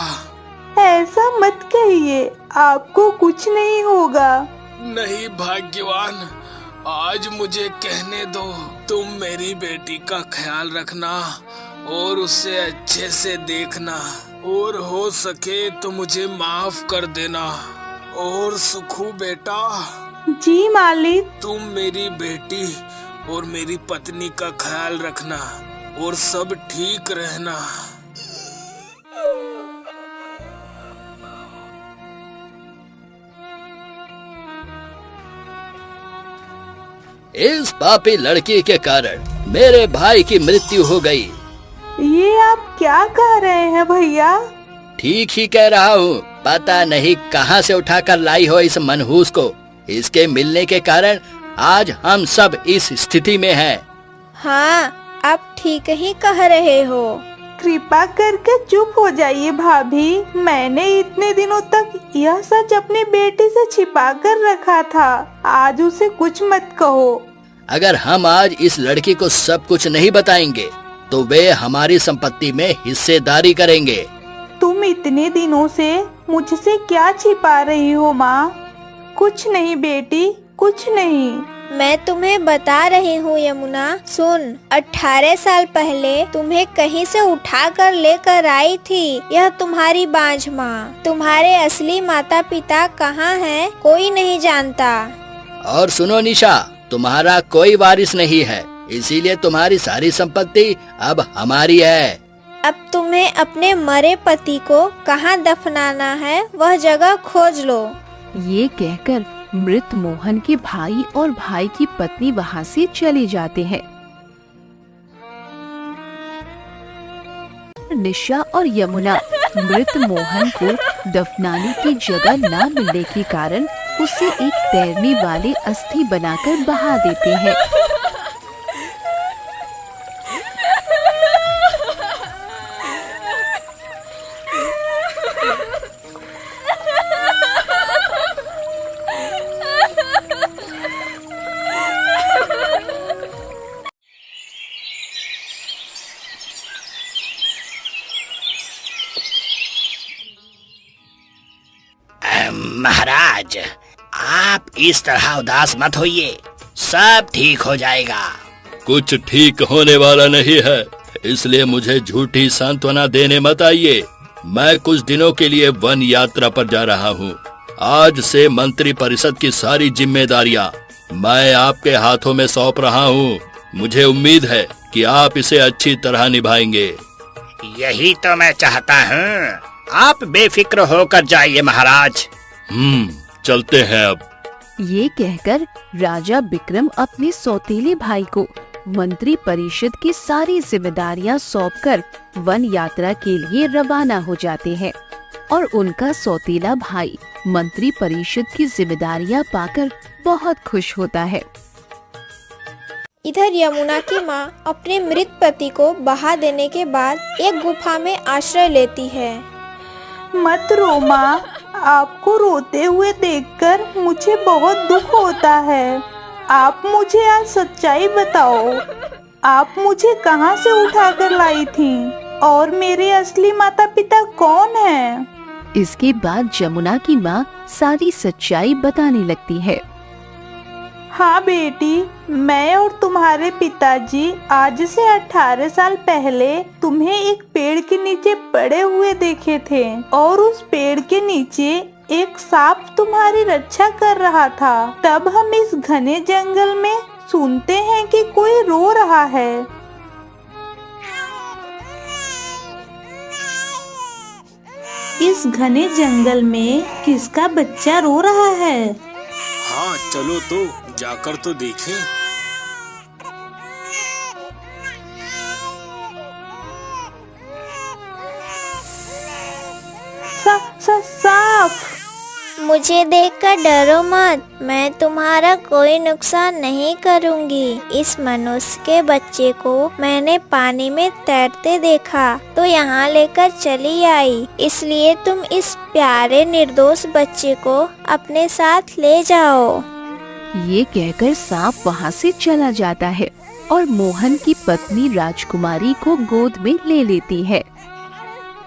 ऐसा मत कहिए, आपको कुछ नहीं होगा। नहीं भाग्यवान, आज मुझे कहने दो। तुम मेरी बेटी का ख्याल रखना और उसे अच्छे से देखना, और हो सके तो मुझे माफ कर देना। और सुखू बेटा। जी मालिक। तुम मेरी बेटी और मेरी पत्नी का ख्याल रखना और सब ठीक रहना। इस पापी लड़की के कारण मेरे भाई की मृत्यु हो गई। ये आप क्या कह रहे हैं भैया? ठीक ही कह रहा हूँ। पता नहीं कहाँ से उठाकर लाई हो इस मनहूस को। इसके मिलने के कारण आज हम सब इस स्थिति में हैं। हाँ, आप ठीक ही कह रहे हो। कृपा करके चुप हो जाइए भाभी। मैंने इतने दिनों तक यह सच अपनी बेटी से छिपा कर रखा था। आज उसे कुछ मत कहो। अगर हम आज इस लड़की को सब कुछ नहीं बताएंगे तो वे हमारी संपत्ति में हिस्सेदारी करेंगे। तुम इतने दिनों से मुझसे क्या छिपा रही हो माँ? कुछ नहीं बेटी, कुछ नहीं। मैं तुम्हें बता रही हूँ यमुना, सुन। 18 साल पहले तुम्हें कहीं से उठा कर लेकर आई थी यह तुम्हारी बांझ माँ। तुम्हारे असली माता पिता कहाँ हैं कोई नहीं जानता। और सुनो निशा, तुम्हारा कोई वारिस नहीं है, इसीलिए तुम्हारी सारी संपत्ति अब हमारी है। अब तुम्हें अपने मरे पति को कहाँ दफनाना है वह जगह खोज लो। ये कहकर मृत मोहन के भाई और भाई की पत्नी वहाँ से चले जाते हैं। निशा और यमुना मृत मोहन को दफनाने की जगह न मिलने के कारण उसे एक तैरने वाले अस्थि बनाकर बहा देते हैं। महाराज, आप इस तरह उदास मत होइए, सब ठीक हो जाएगा। कुछ ठीक होने वाला नहीं है, इसलिए मुझे झूठी सांत्वना देने मत आइए। मैं कुछ दिनों के लिए वन यात्रा पर जा रहा हूँ। आज से मंत्री परिषद की सारी जिम्मेदारियाँ मैं आपके हाथों में सौंप रहा हूँ। मुझे उम्मीद है कि आप इसे अच्छी तरह निभाएंगे। यही तो मैं चाहता हूँ। आप बेफिक्र होकर जाइए महाराज। चलते हैं अब। ये कहकर राजा विक्रम अपने सौतेले भाई को मंत्री परिषद की सारी जिम्मेदारियां सौंपकर वन यात्रा के लिए रवाना हो जाते हैं और उनका सौतेला भाई मंत्री परिषद की जिम्मेदारियां पाकर बहुत खुश होता है। इधर यमुना की माँ अपने मृत पति को बहा देने के बाद एक गुफा में आश्रय लेती है। मत रो माँ, आपको रोते हुए देखकर मुझे बहुत दुख होता है। आप मुझे आज सच्चाई बताओ, आप मुझे कहाँ से उठाकर लाई थी और मेरे असली माता पिता कौन हैं? इसके बाद यमुना की माँ सारी सच्चाई बताने लगती है। हाँ बेटी, मैं और तुम्हारे पिताजी आज से 18 साल पहले तुम्हें एक पेड़ के नीचे पड़े हुए देखे थे और उस पेड़ के नीचे एक सांप तुम्हारी रक्षा कर रहा था। तब हम इस घने जंगल में सुनते हैं कि कोई रो रहा है। इस घने जंगल में किसका बच्चा रो रहा है? हाँ चलो तो जाकर तो देखें। सांप! मुझे देखकर डरो मत, मैं तुम्हारा कोई नुकसान नहीं करूंगी। इस मनुष्य के बच्चे को मैंने पानी में तैरते देखा तो यहाँ लेकर चली आई, इसलिए तुम इस प्यारे निर्दोष बच्चे को अपने साथ ले जाओ। ये कहकर सांप वहाँ से चला जाता है और मोहन की पत्नी राजकुमारी को गोद में ले लेती है।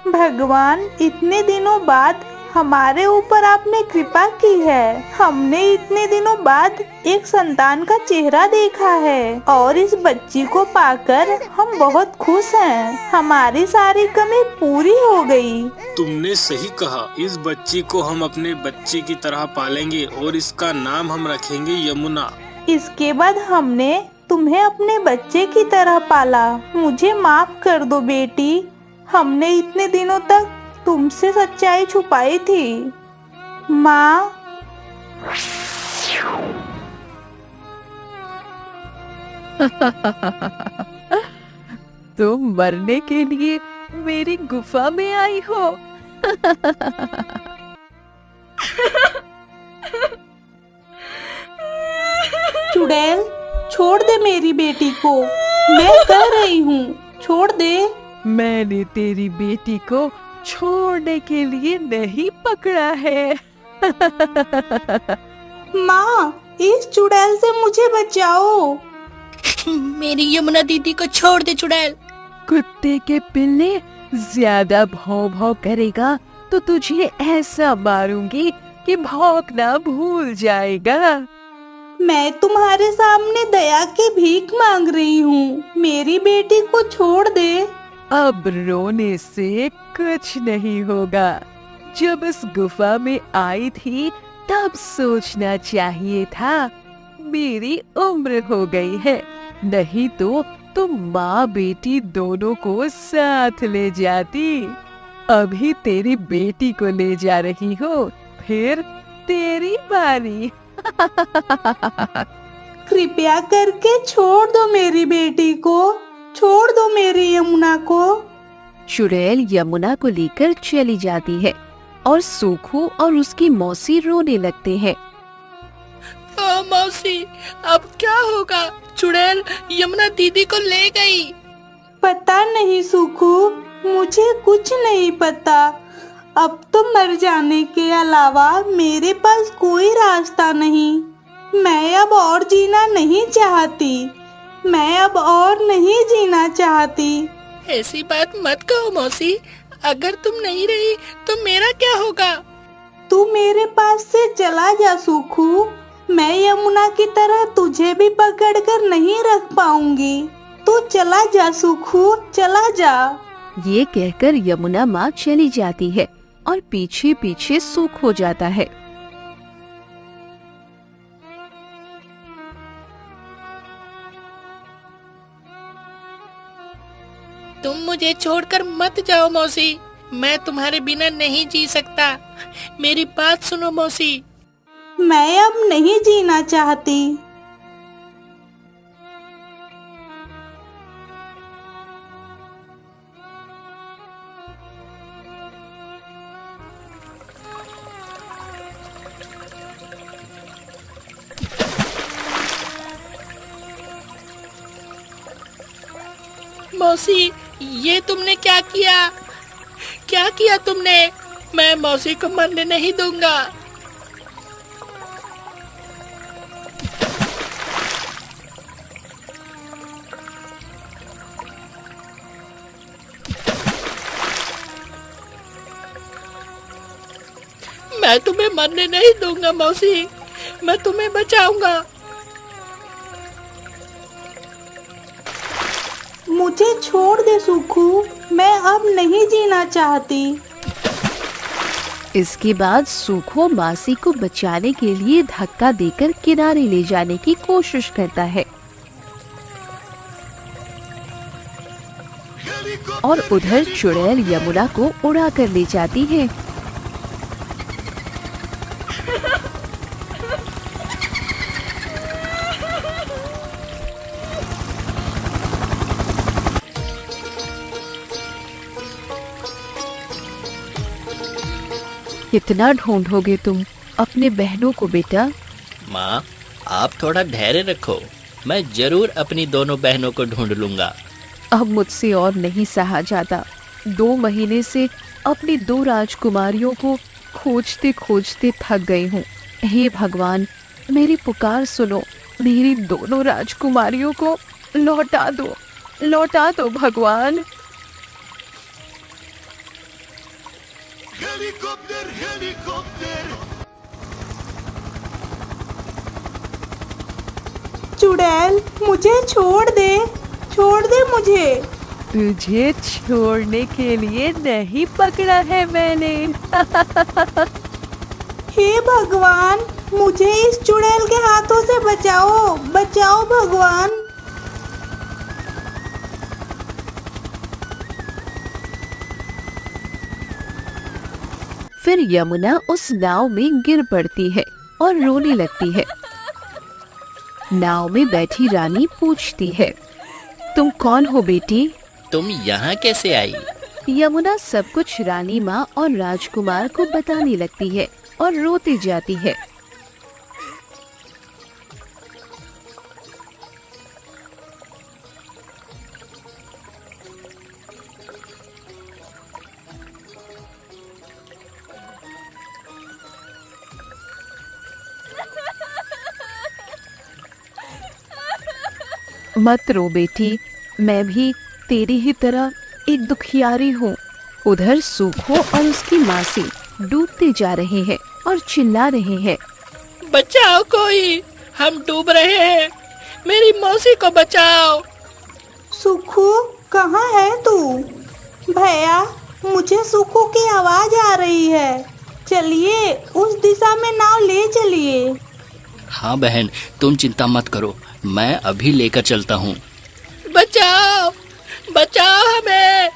भगवान, इतने दिनों बाद हमारे ऊपर आपने कृपा की है। हमने इतने दिनों बाद एक संतान का चेहरा देखा है और इस बच्ची को पाकर हम बहुत खुश हैं। हमारी सारी कमी पूरी हो गई। तुमने सही कहा, इस बच्ची को हम अपने बच्चे की तरह पालेंगे और इसका नाम हम रखेंगे यमुना। इसके बाद हमने तुम्हें अपने बच्चे की तरह पाला। मुझे माफ कर दो बेटी, हमने इतने दिनों तक तुमसे सच्चाई छुपाई थी। माँ, तुम मरने के लिए मेरी गुफा में आई हो। चुड़ैल, छोड़ दे मेरी बेटी को, मैं कह रही हूँ, छोड़ दे। मैंने तेरी बेटी को छोड़ने के लिए नहीं पकड़ा है। माँ, इस चुड़ैल से मुझे बचाओ। मेरी यमुना दीदी को छोड़ दे चुड़ैल। कुत्ते के पिल्ले, ज्यादा भौं भौं करेगा तो तुझे ऐसा मारूंगी कि भौंकना भूल जाएगा। मैं तुम्हारे सामने दया की भीख मांग रही हूँ, मेरी बेटी को छोड़ दे। अब रोने से कुछ नहीं होगा। जब इस गुफा में आई थी तब सोचना चाहिए था। मेरी उम्र हो गई है, नहीं तो तुम माँ बेटी दोनों को साथ ले जाती। अभी तेरी बेटी को ले जा रही हो, फिर तेरी बारी। कृपया करके छोड़ दो मेरी बेटी को, छोड़ दो मेरी यमुना को। चुड़ैल यमुना को लेकर चली जाती है और सूखू और उसकी मौसी रोने लगते हैं। मौसी, अब क्या होगा? चुड़ैल यमुना दीदी को ले गई। पता नहीं सूखू, मुझे कुछ नहीं पता। अब तो मर जाने के अलावा मेरे पास कोई रास्ता नहीं। मैं अब और जीना नहीं चाहती, मैं अब और नहीं जीना चाहती। ऐसी बात मत कहो मौसी, अगर तुम नहीं रही तो मेरा क्या होगा? तू मेरे पास से चला जा सूखू, मैं यमुना की तरह तुझे भी पकड़कर नहीं रख पाऊंगी। तू चला जा सूखू, चला जा। ये कहकर यमुना माँ चली जाती है और पीछे पीछे सूख हो जाता है। तुम मुझे छोड़कर मत जाओ मौसी, मैं तुम्हारे बिना नहीं जी सकता। मेरी बात सुनो मौसी। मैं अब नहीं जीना चाहती। मौसी, ये तुमने क्या किया? क्या किया तुमने? मैं मौसी को मरने नहीं दूंगा। मैं तुम्हें मरने नहीं दूंगा मौसी, मैं तुम्हें बचाऊंगा। मुझे छोड़ दे सूखू, मैं अब नहीं जीना चाहती। इसके बाद सूखो मासी को बचाने के लिए धक्का देकर किनारे ले जाने की कोशिश करता है और उधर चुड़ैल यमुना को उड़ा कर ले जाती है। कितना ढूंढोगे तुम अपने बहनों को बेटा? माँ, आप थोड़ा धैर्य रखो, मैं जरूर अपनी दोनों बहनों को ढूंढ लूंगा। अब मुझसे और नहीं सहा जाता। 2 महीने से अपनी 2 राजकुमारियों को खोजते खोजते थक गई हूँ। हे भगवान, मेरी पुकार सुनो, मेरी दोनों राजकुमारियों को लौटा दो भगवान। चुड़ैल, मुझे छोड़ दे मुझे। तुझे छोड़ने के लिए नहीं पकड़ा है मैंने। हे भगवान, मुझे इस चुड़ैल के हाथों से बचाओ भगवान। फिर यमुना उस नाव में गिर पड़ती है और रोने लगती है। नाव में बैठी रानी पूछती है, तुम कौन हो बेटी? तुम यहाँ कैसे आई? यमुना सब कुछ रानी माँ और राजकुमार को बताने लगती है और रोती जाती है। मत रो बेटी, मैं भी तेरी ही तरह एक दुखियारी हूँ। उधर सूखो और उसकी मासी डूबते जा रहे हैं और चिल्ला रहे हैं, बचाओ कोई, हम डूब रहे हैं, मेरी मौसी को बचाओ। सुखू, कहाँ है तू? भैया, मुझे सुखू की आवाज आ रही है, चलिए उस दिशा में नाव ले चलिए। हाँ बहन, तुम चिंता मत करो, मैं अभी लेकर चलता हूँ। बचाओ हमें।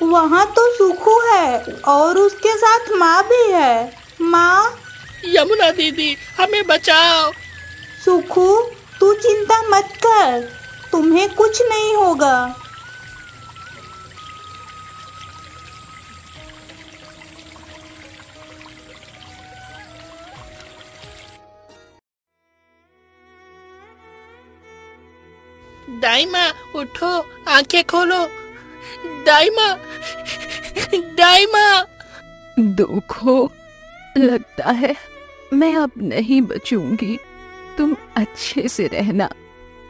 वहाँ तो सुखू है और उसके साथ माँ भी है। माँ, यमुना दीदी, हमें बचाओ। सुखू, तू चिंता मत कर, तुम्हें कुछ नहीं होगा। दाइमा, उठो, आंखें खोलो। दाइमा, देखो, लगता है मैं अब नहीं बचूंगी। तुम अच्छे से रहना।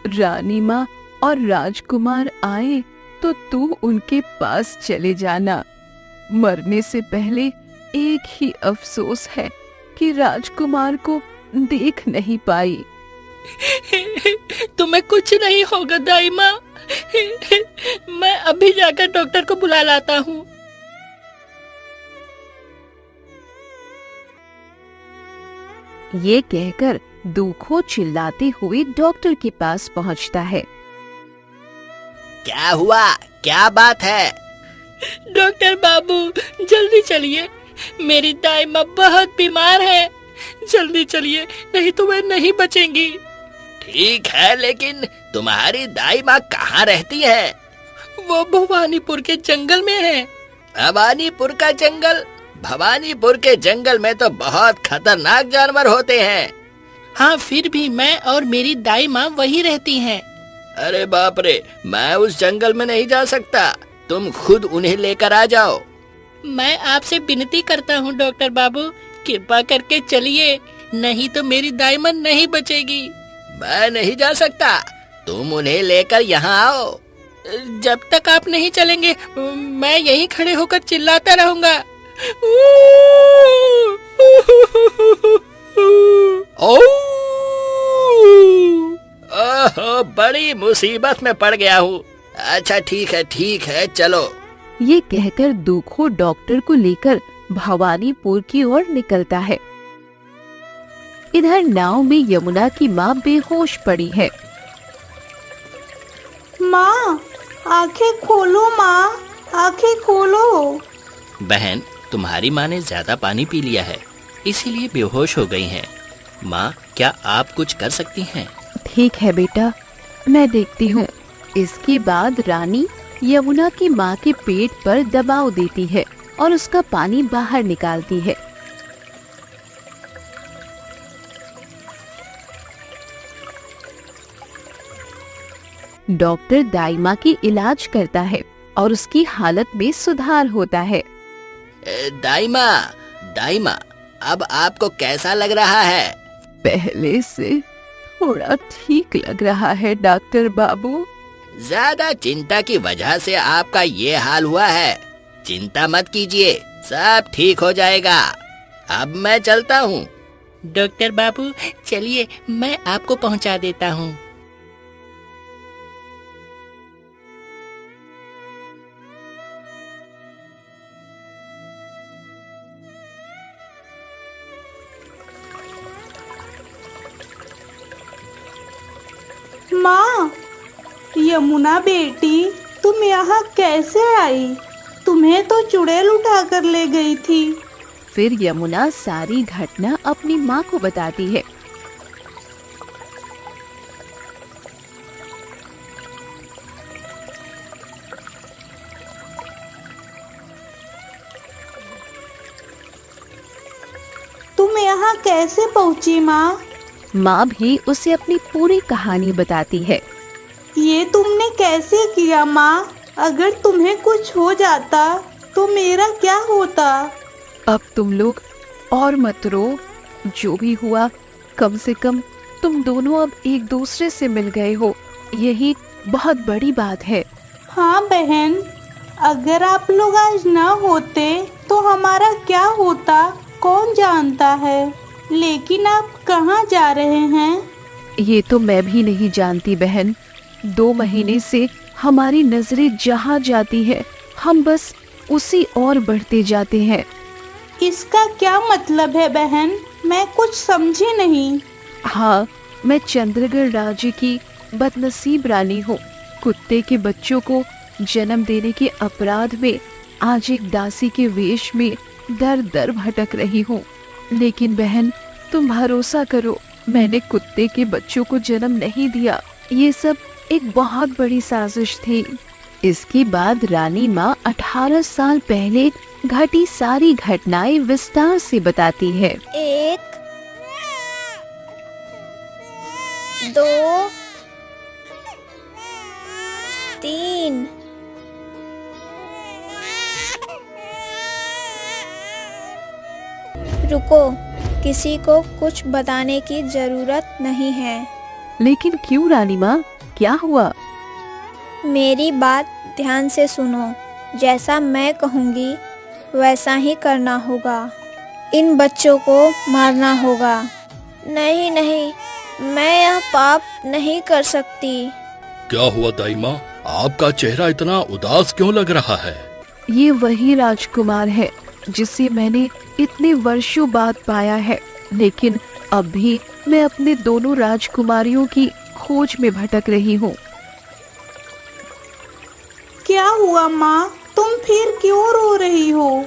रानी माँ और राजकुमार आए तो तू उनके पास चले जाना। मरने से पहले एक ही अफसोस है कि राजकुमार को देख नहीं पाई। तुम्हें कुछ नहीं होगा दाइमा, मैं अभी जाकर डॉक्टर को बुला लाता हूँ। ये कहकर दूखो चिल्लाते हुए डॉक्टर के पास पहुँचता है। क्या हुआ, क्या बात है? डॉक्टर बाबू, जल्दी चलिए, मेरी दाइमा बहुत बीमार है, जल्दी चलिए, नहीं तो वे नहीं बचेंगी। ठीक है, लेकिन तुम्हारी दाइमा कहाँ रहती है? वो भवानीपुर के जंगल में है। भवानीपुर का जंगल? भवानीपुर के जंगल में तो बहुत खतरनाक जानवर होते हैं। हाँ, फिर भी मैं और मेरी दाइमा वही रहती हैं। अरे बाप रे, मैं उस जंगल में नहीं जा सकता, तुम खुद उन्हें लेकर आ जाओ। मैं आपसे विनती करता हूँ डॉक्टर बाबू, कृपा करके चलिए, नहीं तो मेरी दाइमा नहीं बचेगी। मैं नहीं जा सकता, तुम उन्हें लेकर यहाँ आओ। जब तक आप नहीं चलेंगे मैं यहीं खड़े होकर चिल्लाता रहूंगा। ओह, बड़ी मुसीबत में पड़ गया हूँ। अच्छा ठीक है, चलो। ये कहकर दूखो डॉक्टर को लेकर भवानीपुर की ओर निकलता है। इधर नाव में यमुना की माँ बेहोश पड़ी है। माँ, आंखें खोलो माँ, आंखें खोलो। बहन, तुम्हारी माँ ने ज्यादा पानी पी लिया है, इसीलिए बेहोश हो गई हैं। माँ, क्या आप कुछ कर सकती हैं? ठीक है बेटा, मैं देखती हूँ। इसके बाद रानी यमुना की माँ के पेट पर दबाव देती है और उसका पानी बाहर निकालती है। डॉक्टर दाइमा की इलाज करता है और उसकी हालत में सुधार होता है। दाइमा, दाइमा, अब आपको कैसा लग रहा है? पहले से थोड़ा ठीक लग रहा है डॉक्टर बाबू। ज्यादा चिंता की वजह से आपका ये हाल हुआ है। चिंता मत कीजिए, सब ठीक हो जाएगा। अब मैं चलता हूँ। डॉक्टर बाबू, चलिए, मैं आपको पहुँचा देता हूँ। माँ, यमुना बेटी, तुम यहाँ कैसे आई? तुम्हें तो चुड़ैल उठा कर ले गई थी। फिर यमुना सारी घटना अपनी माँ को बताती है। तुम यहाँ कैसे पहुँची माँ? माँ भी उसे अपनी पूरी कहानी बताती है। ये तुमने कैसे किया माँ? अगर तुम्हें कुछ हो जाता तो मेरा क्या होता? अब तुम लोग और मत रो। जो भी हुआ, कम से कम तुम दोनों अब एक दूसरे से मिल गए हो, यही बहुत बड़ी बात है। हाँ बहन, अगर आप लोग आज न होते तो हमारा क्या होता कौन जानता है। लेकिन आप कहाँ जा रहे हैं? ये तो मैं भी नहीं जानती बहन। 2 महीने से हमारी नजरें जहाँ जाती है, हम बस उसी और बढ़ते जाते हैं। इसका क्या मतलब है बहन? मैं कुछ समझी नहीं। हाँ, मैं चंद्रगढ़ राज्य की बदनसीब रानी हूँ। कुत्ते के बच्चों को जन्म देने के अपराध में आज एक दासी के वेश में दर दर भटक रही हूँ। लेकिन बहन, तुम भरोसा करो, मैंने कुत्ते के बच्चों को जन्म नहीं दिया। ये सब एक बहुत बड़ी साजिश थी। इसके बाद रानी माँ 18 साल पहले घटी सारी घटनाएं विस्तार से बताती है। 1 2 3 रुको, किसी को कुछ बताने की जरूरत नहीं है। लेकिन क्यों रानी माँ, क्या हुआ? मेरी बात ध्यान से सुनो। जैसा मैं कहूँगी वैसा ही करना होगा। इन बच्चों को मारना होगा। नहीं नहीं, मैं यह पाप नहीं कर सकती। क्या हुआ दाइमा? आपका चेहरा इतना उदास क्यों लग रहा है? ये वही राजकुमार है जिसे मैंने इतने वर्षों बाद पाया है। लेकिन अब भी मैं अपने दोनों राजकुमारियों की खोज में भटक रही हूँ। क्या हुआ माँ? तुम फिर क्यों रो रही हो?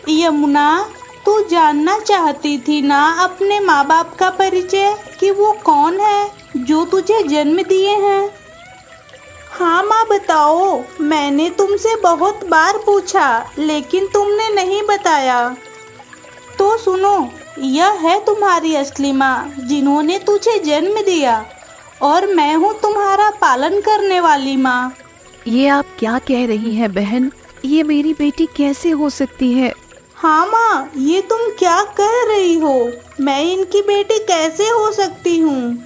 यमुना, तू जानना चाहती थी ना अपने माँ बाप का परिचय, कि वो कौन है जो तुझे जन्म दिए हैं? हाँ माँ, बताओ। मैंने तुमसे बहुत बार पूछा लेकिन तुमने नहीं बताया। तो सुनो, यह है तुम्हारी असली माँ जिन्होंने तुझे जन्म दिया, और मैं हूँ तुम्हारा पालन करने वाली माँ। ये आप क्या कह रही हैं बहन? ये मेरी बेटी कैसे हो सकती है? हाँ माँ, ये तुम क्या कह रही हो? मैं इनकी बेटी कैसे हो सकती हूँ?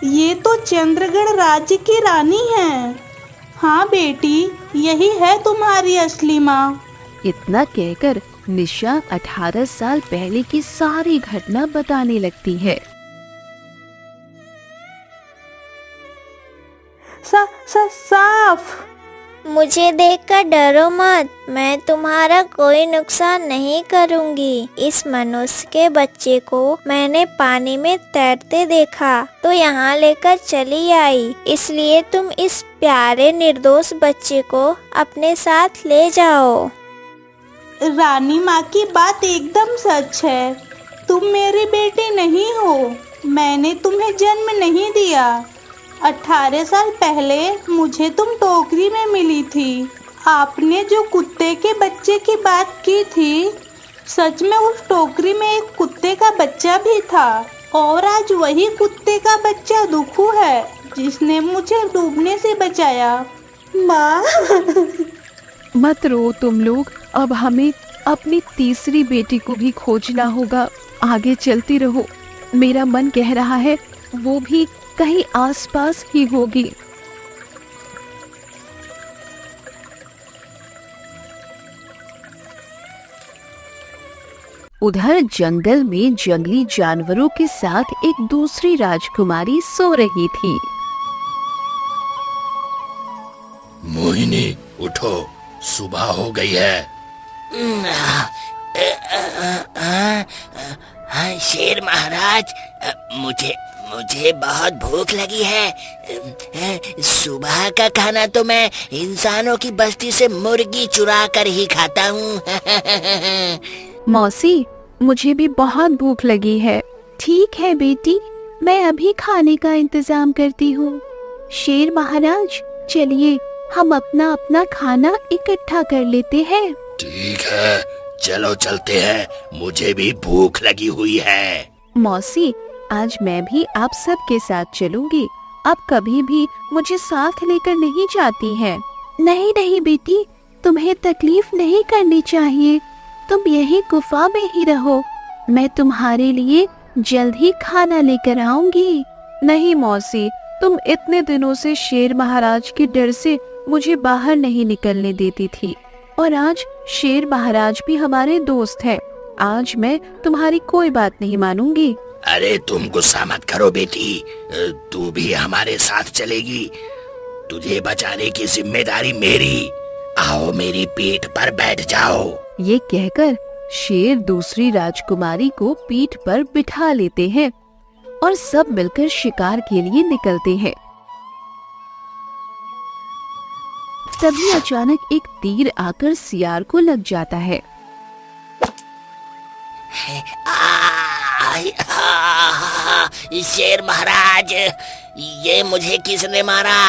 ये तो चंद्रगढ़ राज्य की रानी है। हाँ बेटी, यही है तुम्हारी असली माँ। इतना कहकर निशा 18 साल पहले की सारी घटना बताने लगती है। साफ मुझे देखकर डरो मत, मैं तुम्हारा कोई नुकसान नहीं करूंगी। इस मनुष्य के बच्चे को मैंने पानी में तैरते देखा तो यहाँ लेकर चली आई, इसलिए तुम इस प्यारे निर्दोष बच्चे को अपने साथ ले जाओ। रानी माँ की बात एकदम सच है। तुम मेरी बेटी नहीं हो, मैंने तुम्हें जन्म नहीं दिया। 18 साल पहले मुझे तुम टोकरी में मिली थी। आपने जो कुत्ते के बच्चे की बात की थी, सच में उस टोकरी में एक कुत्ते का बच्चा भी था, और आज वही कुत्ते का बच्चा दुखू है जिसने मुझे डूबने से बचाया। माँ मत रो तुम लोग, अब हमें अपनी तीसरी बेटी को भी खोजना होगा। आगे चलती रहो, मेरा मन कह रहा है वो भी कहीं आसपास ही होगी। उधर जंगल में जंगली जानवरों के साथ एक दूसरी राजकुमारी सो रही थी। मोहिनी उठो, सुबह हो गई है। हाँ शेर महाराज, मुझे बहुत भूख लगी है। सुबह का खाना तो मैं इंसानों की बस्ती से मुर्गी चुरा कर ही खाता हूँ। मौसी, मुझे भी बहुत भूख लगी है। ठीक है बेटी, मैं अभी खाने का इंतजाम करती हूँ। शेर महाराज, चलिए हम अपना अपना खाना इकट्ठा कर लेते हैं। ठीक है, चलो चलते हैं, मुझे भी भूख लगी हुई है। मौसी, आज मैं भी आप सब के साथ चलूंगी। आप कभी भी मुझे साथ लेकर नहीं जाती हैं। नहीं नहीं बेटी, तुम्हें तकलीफ नहीं करनी चाहिए। तुम यही गुफा में ही रहो, मैं तुम्हारे लिए जल्द ही खाना लेकर आऊंगी। नहीं मौसी, तुम इतने दिनों से शेर महाराज के डर से मुझे बाहर नहीं निकलने देती थी, और आज शेर महाराज भी हमारे दोस्त हैं। आज मैं तुम्हारी कोई बात नहीं मानूंगी। अरे तुम गुस्सा मत करो बेटी, तू भी हमारे साथ चलेगी। तुझे बचाने की जिम्मेदारी मेरी। आओ मेरी पीठ पर बैठ जाओ। ये कहकर शेर दूसरी राजकुमारी को पीठ पर बिठा लेते हैं और सब मिलकर शिकार के लिए निकलते हैं। तभी अचानक एक तीर आकर सियार को लग जाता है। शेर महाराज, ये मुझे किसने मारा?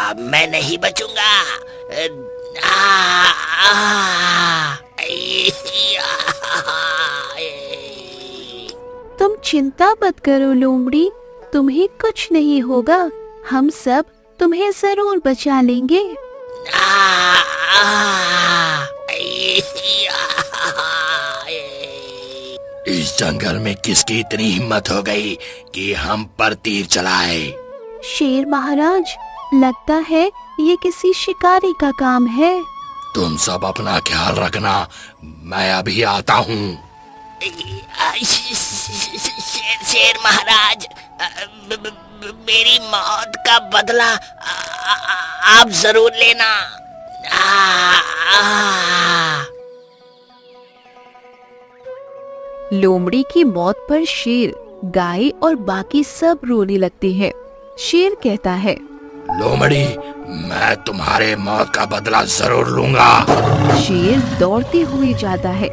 अब मैं नहीं बचूंगा। तुम चिंता मत करो लोमड़ी, तुम्हें कुछ नहीं होगा। हम सब तुम्हें जरूर बचा लेंगे। इस जंगल में किसकी इतनी हिम्मत हो गई कि हम पर तीर चलाए? शेर महाराज, लगता है ये किसी शिकारी का काम है। तुम सब अपना ख्याल रखना, मैं अभी आता हूँ। शेर महाराज, मेरी मौत का बदला आप जरूर लेना। लोमड़ी की मौत पर शेर, गाय और बाकी सब रोने लगते हैं। शेर कहता है, लोमड़ी, मैं तुम्हारे मौत का बदला जरूर लूंगा। शेर दौड़ते हुए जाता है।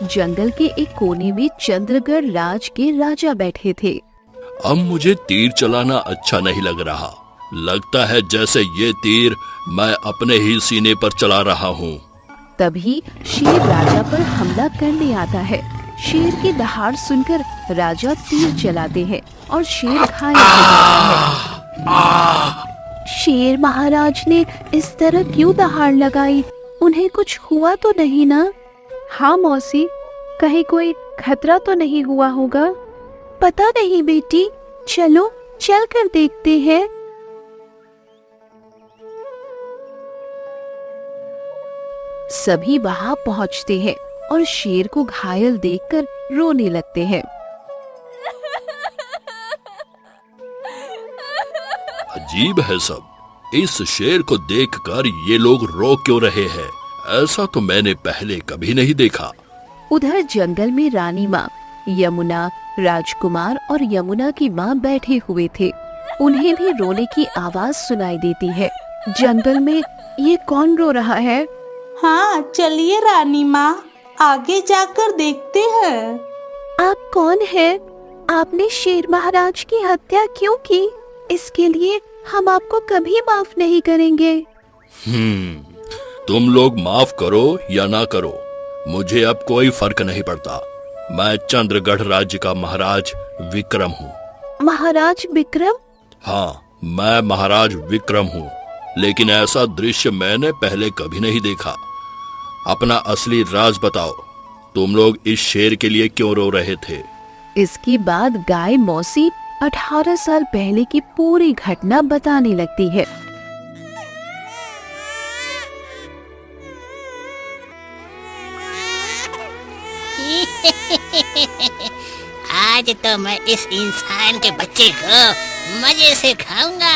जंगल के एक कोने में चंद्रगढ़ राज के राजा बैठे थे। अब मुझे तीर चलाना अच्छा नहीं लग रहा। लगता है जैसे ये तीर मैं अपने ही सीने पर चला रहा हूँ। तभी शेर राजा पर हमला करने आता है। शेर की दहाड़ सुनकर राजा तीर चलाते हैं और शेर घायल हो जाता है। शेर महाराज ने इस तरह क्यों दहाड़ लगाई? उन्हें कुछ हुआ तो नहीं ना? हाँ मौसी, कहीं कोई खतरा तो नहीं हुआ होगा? पता नहीं बेटी, चलो चल कर देखते हैं। सभी वहां पहुंचते हैं और शेर को घायल देखकर रोने लगते हैं। अजीब है सब। इस शेर को देखकर ये लोग रो क्यों रहे हैं? ऐसा तो मैंने पहले कभी नहीं देखा। उधर जंगल में रानी माँ, यमुना, राजकुमार और यमुना की माँ बैठे हुए थे। उन्हें भी रोने की आवाज सुनाई देती है। जंगल में ये कौन रो रहा है? हाँ, चलिए रानी माँ, आगे जाकर देखते हैं। आप कौन है? आपने शेर महाराज की हत्या क्यों की? इसके लिए हम आपको कभी माफ नहीं करेंगे। तुम लोग माफ करो या ना करो, मुझे अब कोई फर्क नहीं पड़ता। मैं चंद्रगढ़ राज्य का महाराज विक्रम हूँ। महाराज विक्रम? हाँ, मैं महाराज विक्रम हूँ, लेकिन ऐसा दृश्य मैंने पहले कभी नहीं देखा। अपना असली राज बताओ, तुम लोग इस शेर के लिए क्यों रो रहे थे? इसके बाद गाय मौसी 18 साल पहले की पूरी घटना बताने लगती है। आज तो मैं इस इंसान के बच्चे को मजे से खाऊंगा।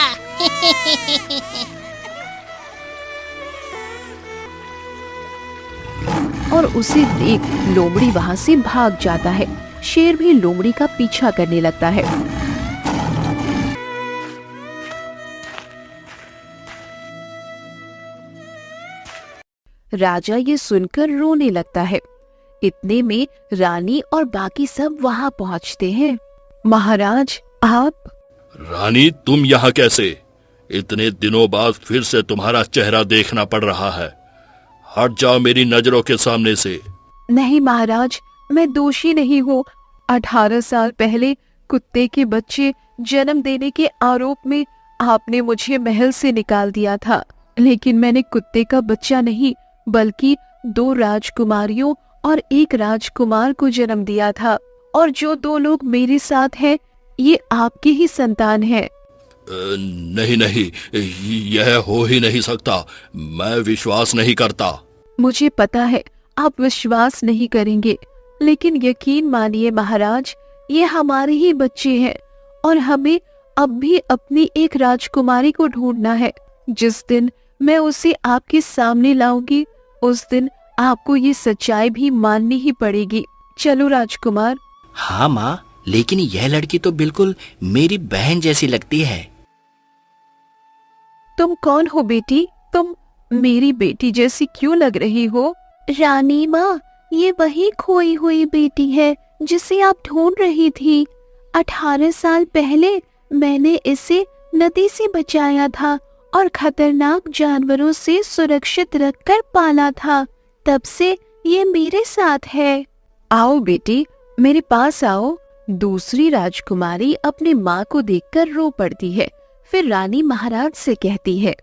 और उसे देख लोमड़ी वहाँ से भाग जाता है। शेर भी लोमड़ी का पीछा करने लगता है। राजा ये सुनकर रोने लगता है। इतने में रानी और बाकी सब वहाँ पहुँचते हैं। महाराज, आप? रानी, तुम यहाँ कैसे? इतने दिनों बाद फिर से तुम्हारा चेहरा देखना पड़ रहा है। हट जाओ मेरी नजरों के सामने से। नहीं महाराज, मैं दोषी नहीं हूँ। 18 साल पहले कुत्ते के बच्चे जन्म देने के आरोप में आपने मुझे महल से निकाल दिया था, लेकिन मैंने कुत्ते का बच्चा नहीं बल्कि 2 राजकुमारियों और 1 राजकुमार को जन्म दिया था। और जो 2 लोग मेरे साथ हैं, ये आपके ही संतान हैं। नहीं नहीं, यह हो ही नहीं सकता। मैं विश्वास नहीं करता। मुझे पता है आप विश्वास नहीं करेंगे, लेकिन यकीन मानिए महाराज, ये हमारे ही बच्चे हैं और हमें अब भी अपनी एक राजकुमारी को ढूंढना है। जिस दिन मैं उसे आपके सामने लाऊंगी, उस दिन आपको ये सच्चाई भी माननी ही पड़ेगी। चलो राजकुमार। हाँ माँ, लेकिन यह लड़की तो बिल्कुल मेरी बहन जैसी लगती है। तुम कौन हो बेटी? तुम मेरी बेटी जैसी क्यों लग रही हो? रानी माँ, ये वही खोई हुई बेटी है जिसे आप ढूंढ रही थी। 18 साल पहले मैंने इसे नदी से बचाया था और खतरनाक जानवरों से सुरक्षित रखकर पाला था। तब से ये मेरे साथ है। आओ बेटी, मेरे पास आओ। दूसरी राजकुमारी अपनी माँ को देखकर रो पड़ती है। फिर रानी महाराज से कहती है,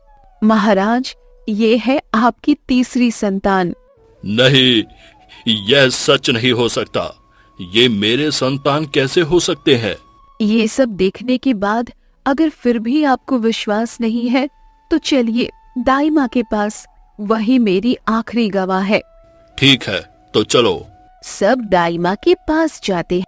महाराज, ये है आपकी तीसरी संतान। नहीं, यह सच नहीं हो सकता। ये मेरे संतान कैसे हो सकते हैं? ये सब देखने के बाद अगर फिर भी आपको विश्वास नहीं है तो चलिए दाई माँ के पास, वही मेरी आखिरी गवाह है। ठीक है, तो चलो। सब दाई माँ के पास जाते हैं।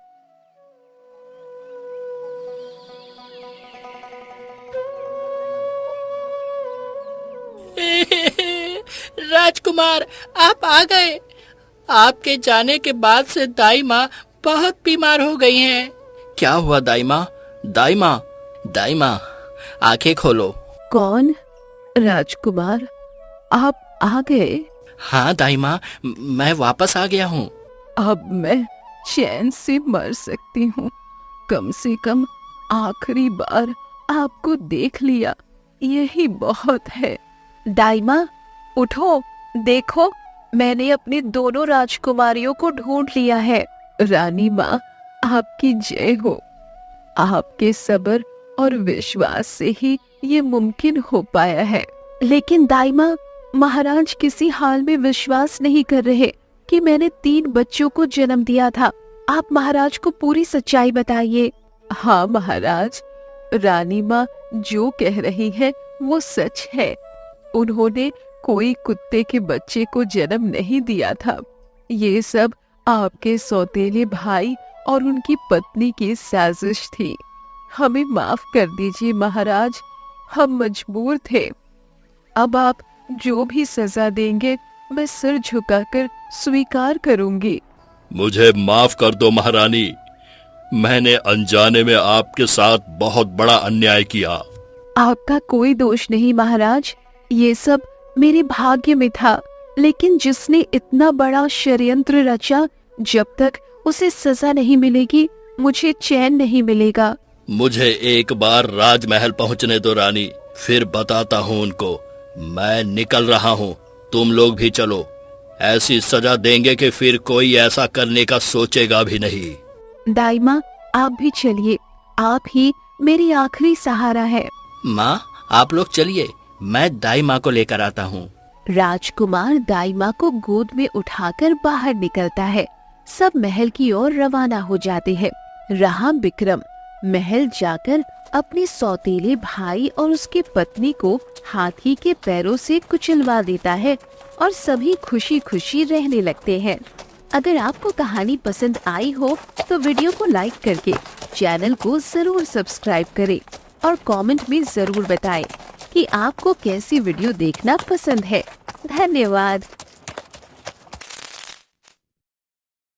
राजकुमार, आप आ गए। आपके जाने के बाद से दाई माँ बहुत बीमार हो गई हैं। क्या हुआ दाई माँ? दाई माँ, दाई माँ, आंखें खोलो। कौन? राजकुमार, आप आ गए? हाँ दाई माँ, मैं वापस आ गया हूँ। अब मैं चैन से मर सकती हूँ। कम से कम आखिरी बार आपको देख लिया, यही बहुत है। दाई माँ, उठो, देखो, मैंने अपनी दोनों राजकुमारियों को ढूंढ लिया है। रानी माँ, आपकी जय हो। आपके सब्र और विश्वास से ही ये मुमकिन हो पाया है। लेकिन दाई माँ, महाराज किसी हाल में विश्वास नहीं कर रहे कि मैंने 3 बच्चों को जन्म दिया था। आप महाराज को पूरी सच्चाई बताइए। हाँ महाराज, रानी माँ जो कह रही है वो सच है। उन्होंने कोई कुत्ते के बच्चे को जन्म नहीं दिया था। ये सब आपके सौतेले भाई और उनकी पत्नी की साजिश थी। हमें माफ कर दीजिए महाराज, हम मजबूर थे। अब आप जो भी सजा देंगे मैं सिर झुकाकर स्वीकार करूंगी। मुझे माफ कर दो महारानी, मैंने अनजाने में आपके साथ बहुत बड़ा अन्याय किया। आपका कोई दोष नहीं महाराज, ये सब मेरे भाग्य में था। लेकिन जिसने इतना बड़ा षड्यंत्र रचा, जब तक उसे सजा नहीं मिलेगी मुझे चैन नहीं मिलेगा। मुझे एक बार राजमहल पहुंचने दो रानी, फिर बताता हूँ उनको। मैं निकल रहा हूँ, तुम लोग भी चलो। ऐसी सजा देंगे कि फिर कोई ऐसा करने का सोचेगा भी नहीं। दाई माँ आप भी चलिए, आप ही मेरी आखिरी सहारा है। माँ आप लोग चलिए, मैं दाई माँ को लेकर आता हूँ। राजकुमार दाई माँ को गोद में उठाकर बाहर निकलता है। सब महल की ओर रवाना हो जाते हैं। रहा विक्रम महल जाकर अपने सौतेले भाई और उसकी पत्नी को हाथी के पैरों से कुचलवा देता है और सभी खुशी खुशी रहने लगते हैं। अगर आपको कहानी पसंद आई हो तो वीडियो को लाइक करके चैनल को जरूर सब्सक्राइब करें और कमेंट में जरूर बताएं कि आपको कैसी वीडियो देखना पसंद है। धन्यवाद।